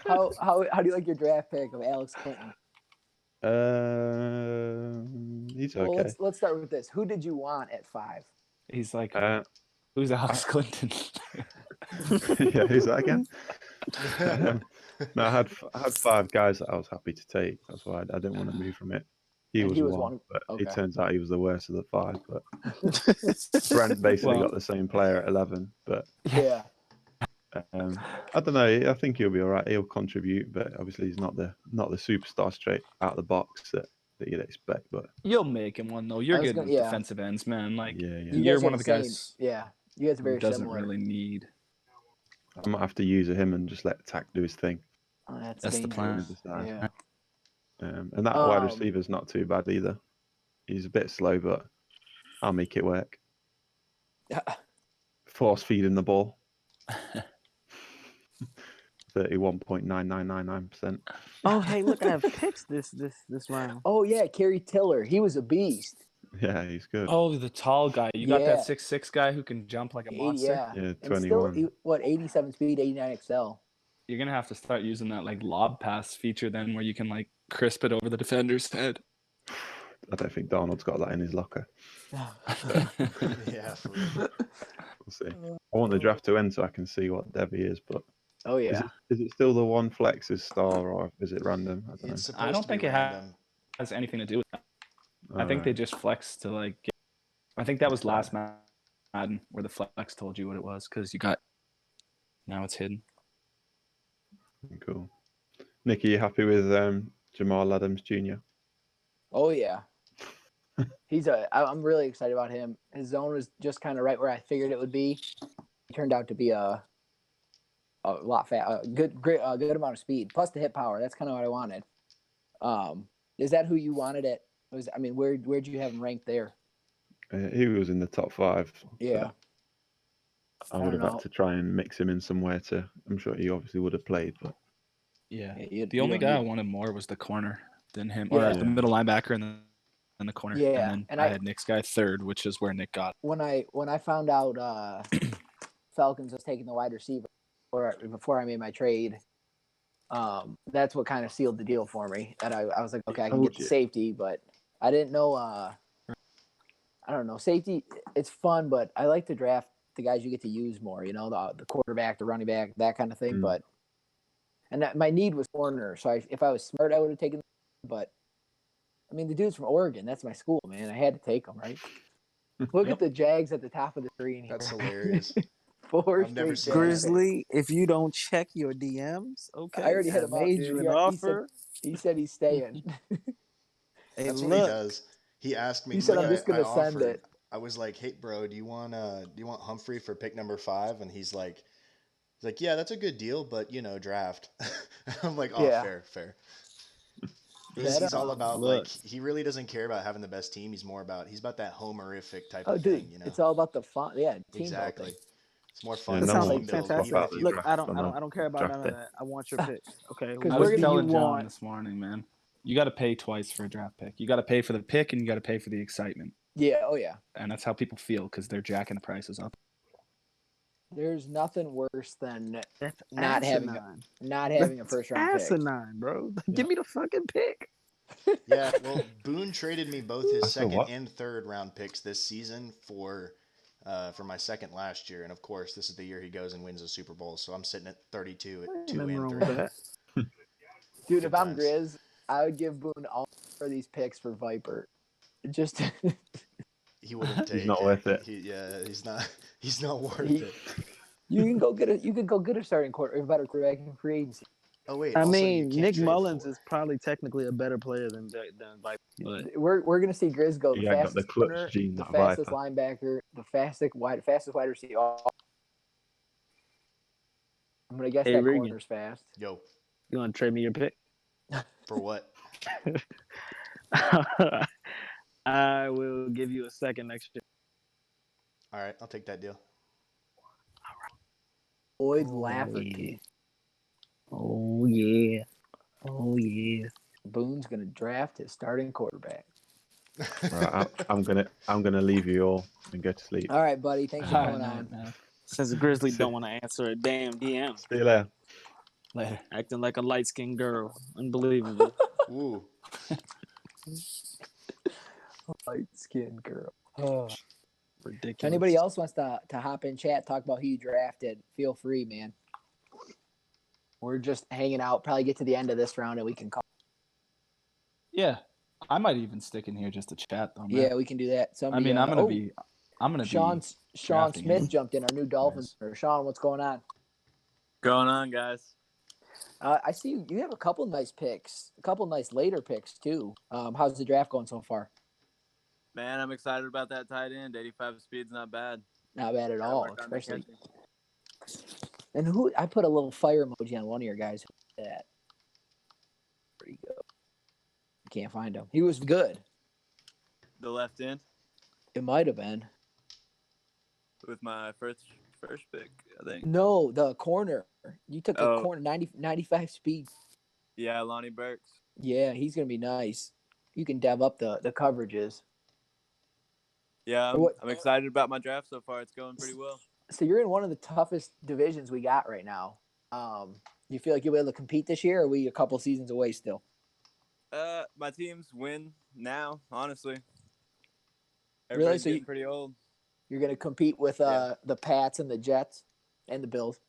How do you like your draft pick of Alex Clinton? He's Well, okay. let's start with this. Who did you want at 5? He's like, Uh, who's Alex Clinton? yeah, who's that again? No, I had 5 guys that I was happy to take. That's why I didn't want to move from it. He And was, he was one, one. but Okay. it turns out he was the worst of the 5. But Brent basically Well- got the same player at 11. But Yeah. I don't know. I think he'll be all right. He'll contribute, but obviously he's not the superstar straight out of the box that you'd expect. But You'll make him one though. You're I was good gonna- with yeah. defensive ends, man. Like yeah. You you're guys one are of the same- guys Yeah. You guys are who very doesn't similar. really need. I might have to use him and just let Tack do his thing. Oh, that's That's the plan. dangerous. Yeah. And that wide Um, receiver's not too bad either. He's a bit slow, but I'll make it work. Force feeding the ball. 31.9999%. Oh, hey, look, I have picks this round. Oh yeah, Kerry Tiller. He was a beast. Yeah, he's good. Oh, the tall guy. You got Yeah. that 6'6" guy who can jump like a 80, monster. yeah. Yeah, And still, 21. 87 speed, 89 excel. You're gonna have to start using that like lob pass feature then, where you can like crisp it over the defender's head. I don't think Donald's got that in his locker. Yeah. For real. We'll see. I want the draft to end so I can see what Debbie is, but Oh is, yeah. is it still the one flex is star or is it random? I don't know. It's supposed I don't to be think it random. has anything to do with that. I think Alright. they just flex to like. I think that was last Madden where the flex told you what it was because you got. Now it's hidden. Cool. Nick, are you happy with Jamal Adams Jr.? Oh yeah. I'm really excited about him. His zone was just kind of right where I figured it would be. He turned out to be a lot fast, a good amount of speed plus the hit power. That's kind of what I wanted. Is that who you wanted at I mean, where'd you have him ranked there? He was in the top 5. Yeah. I I would don't have had know. to try and mix him in somewhere to. I'm sure he obviously would have played, but Yeah. You The only don't guy I need- wanted more was the corner than him, Yeah. or the middle linebacker and the corner. Yeah, And then and I had Nick's guy third, which is where Nick got. when I found out Falcons was taking the wide receiver before I made my trade, that's what kind of sealed the deal for me. That I was like, okay, I can get the safety, but I didn't know. I don't know, safety. It's fun, but I like to draft the guys you get to use more. You know, the quarterback, the running back, that kind of thing. But my need was corner, so if I was smart, I would have taken. But I mean, the dude's from Oregon. That's my school, man. I had to take him, right? Look at the Jags at the top of the screen here. That's hilarious. 4 I've never straight seen that. Jags. Grizzly, if you don't check your DMs, okay. I already hit him up, made dude. you an He offer. said he's staying. Hey, That's what look, he does. He asked me. He said, like, "I'm just gonna send offered. it." I was like, "Hey, bro, do you want Humphrey for pick number 5?" And he's like, "Yeah, that's a good deal, but draft." I'm like, "Oh, Yeah. fair." That, He's all about look. he really doesn't care about having the best team. He's about that homerific type Oh, of dude, thing. You know, it's all about the fun. Yeah, team exactly. building. It's more Yeah, fun. That no than sounds one like team building, fantastic. even about if you the Look, draft I don't care about draft none day. of that. I want your pick. Okay. Because I we're was gonna telling you John want. this morning, man. You got to pay twice for a draft pick. You got to pay for the pick, and you got to pay for the excitement. Yeah, oh yeah. And that's how people feel because they're jacking the prices up. There's nothing worse than That's not having a first round pick. asinine, bro. Give me the fucking pick. Yeah, well, Boone traded me both his That's a second what? and third round picks this season for my second last year, and of course, this is the year he goes and wins a Super Bowl. So I'm sitting at 32 at 2 Nothing and wrong 3. with that. Dude, Good if I'm times. Grizz, I would give Boone all for these picks for Viper. Just He wouldn't take He's not worth it. He's not. He's not worth He- it. you can go get a starting quarter, a better quarterback in free agency. Oh wait. I also, you mean, can't Nick trade Mullins for. is probably technically a better player than Viper, but We're gonna see Grizz go the You ain't got the fastest clutch corner, gene, the that fastest Viper. linebacker, the fastest wide receiver. I'm gonna guess Hey, that Regan. corner's fast. Yo, you want to trade me your pick? for what? I will give you a second next year. All right, I'll take that deal. Boyd Oh, Lafferty. Oh yeah. Oh yeah. Boone's gonna draft his starting quarterback. Right, I'm gonna leave you all and go to sleep. All right, buddy. Thanks for All right, coming night, on. man. Since the Grizzlies don't want to answer a damn DM, See you later. Later. acting like a light skinned girl, unbelievable. Ooh, Light skinned girl. Oh. Ridiculous. If anybody else wants to hop in chat, talk about who you drafted, feel free, man. We're just hanging out. Probably get to the end of this round and we can call. Yeah, I might even stick in here just to chat though, man. Yeah, we can do that. I Somebody, mean, I'm gonna be Sean drafting Smith him. jumped in, our new Dolphins. Sean, what's going on? Going on, guys? I see you have a couple nice picks, a couple nice later picks too. How's the draft going so far? Man, I'm excited about that tight end. 85 speed's not bad. Not bad at Gotta all, work on the especially. catching. And who I put a little fire emoji on one of your guys. Who's that? Where'd he go? Can't find him. He was good. The left end It might have been. with my first pick, I think. No, the corner. You took a Oh. corner, 95 speed. Yeah, Lonnie Burks. Yeah, he's gonna be nice. You can dev up the coverages. Yeah, What- I'm excited about my draft so far. It's going pretty well. So you're in one of the toughest divisions we got right now. You feel like you'll be able to compete this year, or are we a couple seasons away still? My teams win now, honestly. Really? Everybody's So getting pretty old. You're gonna compete with Yeah. the Pats and the Jets and the Bills.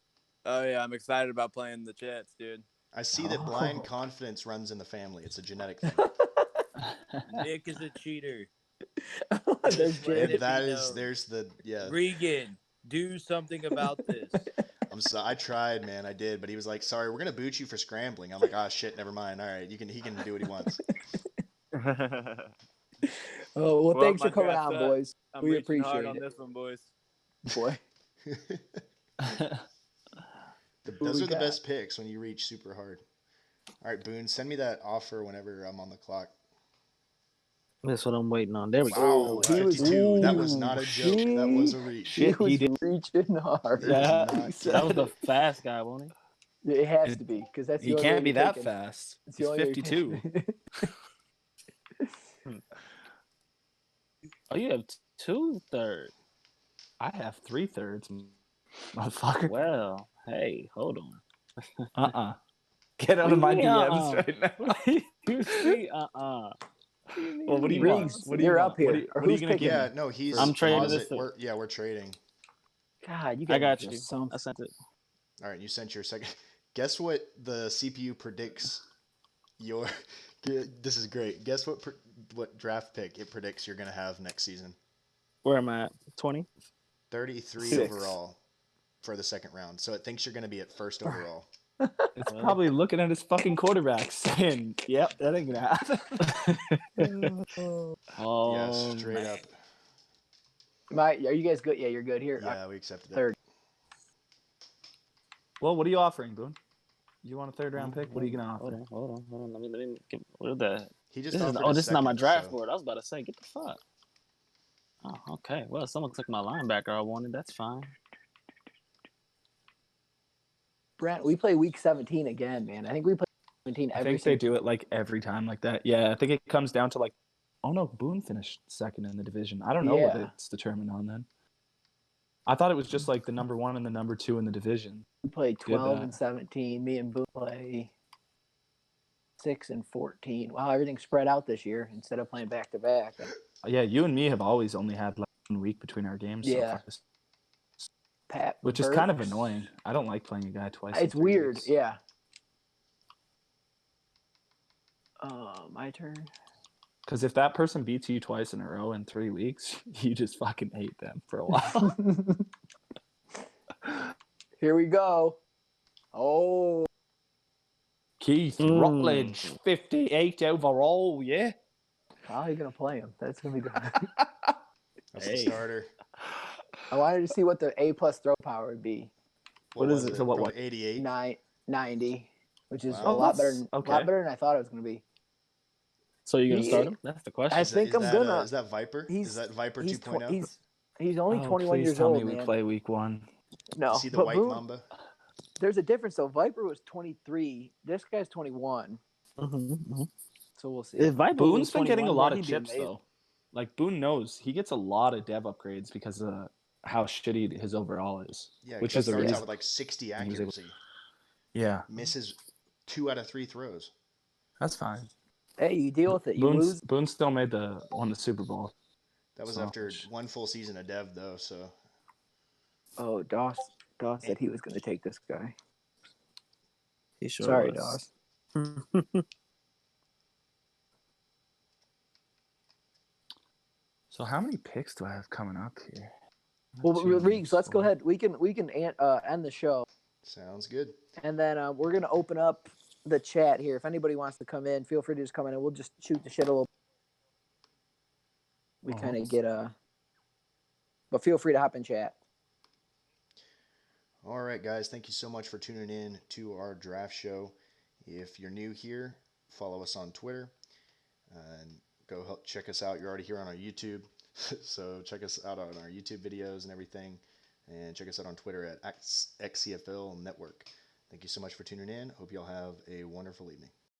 Oh yeah, I'm excited about playing the Jets, dude. I see that blind Oh. confidence runs in the family. It's a genetic thing. Nick is a cheater. There's Let Jay. it be known. There's the yeah. Regan, do something about this. I tried, man. I did, but he was like, "Sorry, we're gonna boot you for scrambling." I'm like, "Ah, shit, never mind. All right, he can do what he wants." Oh well, thanks my for coming draft's on, up. boys. I'm We reaching hard appreciate on it. this one, boys. Boy, Those we are the got? best picks when you reach super hard. All right, Boone, send me that offer whenever I'm on the clock. That's what I'm waiting on. There we Wow, go. he was- 52. That was Ooh, not a joke. That was a reach. He Shit, he was did. reaching hard. He was Yeah, not he kidding. said That was the it. fast guy, wasn't he? It has to be because that's the He only way can't be you're that taking- fast. It's the He's only way you're 52. taking- Oh, you have 2/3. I have 3/3, motherfucker. Well, hey, hold on. Get out What of do my you mean, DMs right now. You see, Well, what do you Riggs, want? What do you you're want? up here. What are you Or going who's to picking? give me? Yeah, no, he's I'm trading deposit. this. We're trading. God, you I guys got are you. some- I sent it. All right, you sent your second. Guess what the CPU predicts your. This is great. Guess what draft pick it predicts you're going to have next season? Where am I at? 20? 33 6. overall for the second round. So it thinks you're going to be at first overall. It's probably looking at his fucking quarterback saying, yep, that ain't going to happen. Oh, Yeah, straight man. up. are you guys good? Yeah, you're good here. Yeah, we accepted it. Third. Well, what are you offering, Boone? You want a 3rd round pick? What are you going to offer? Hold on. Let me get. What is that? He just This is offered a this is not my second, draft so- board. I was about to say, get the fuck. Oh, okay. Well, someone took my linebacker I wanted. That's fine. Brent, we play week 17 again, man. I think we play 17 I every think they single. do it like every time like that. Yeah, I think it comes down to like, oh no, Boone finished 2nd in the division. I don't know what Yeah. it's determined on then. I thought it was just like the number 1 and the number 2 in the division. We play 12 that. and 17. Me and Boone play 6 and 14. Wow, everything's spread out this year instead of playing back to back. Yeah, you and me have always only had like 1 week between our games. Yeah. So far, Pat, which is kind of Burks. annoying. I don't like playing a guy twice. in It's 3 weird. weeks. Yeah. My turn. Because if that person beats you twice in a row in 3 weeks, you just fucking hate them for a while. Here we go. Oh, Keith Rutledge, 58 overall, yeah. how are you gonna play him? That's gonna be good. That's the starter. I wanted to see what the A+ throw power would be. What is was it? So what? Probably 88. 90, which is Wow. a lot better. Okay. Lot better than I thought it was gonna be. So you're gonna He- start him? That's the question. I Is that- think is I'm that, gonna. Is that Viper? He's Is that Viper he's 2.0? he's only 21 please years tell old, me we man. play week 1. No, You see the but white Boone, Mamba? there's a difference though. Viper was 23. This guy's 21. So we'll see. If Viper Boone's was been getting a 21, lot bro, of he'd be chips, amazing. though. Like, Boone knows he gets a lot of dev upgrades because of how shitty his overall is. Yeah, which he is a starts reason. out with like 60 was able- accuracy. Yeah, Misses 2 out of 3 throws. that's fine. Hey, you deal with it. You lose. Boone still won the Super Bowl. That was So- after 1 full season of dev, though. So Oh, Doss said he was going to take this guy. He sure Sorry, was. Doss. So how many picks do I have coming up here? Well, Two, Reeves, let's go four. ahead. We can end the show, sounds good. and then we're going to open up the chat here. If anybody wants to come in, feel free to just come in, and we'll just shoot the shit a little. We kind of get but feel free to hop in chat. All right, guys. Thank you so much for tuning in to our draft show. If you're new here, follow us on Twitter and go help check us out. You're already here on our YouTube, so check us out on our YouTube videos and everything, and check us out on Twitter at XCFL Network. Thank you so much for tuning in. Hope y'all have a wonderful evening.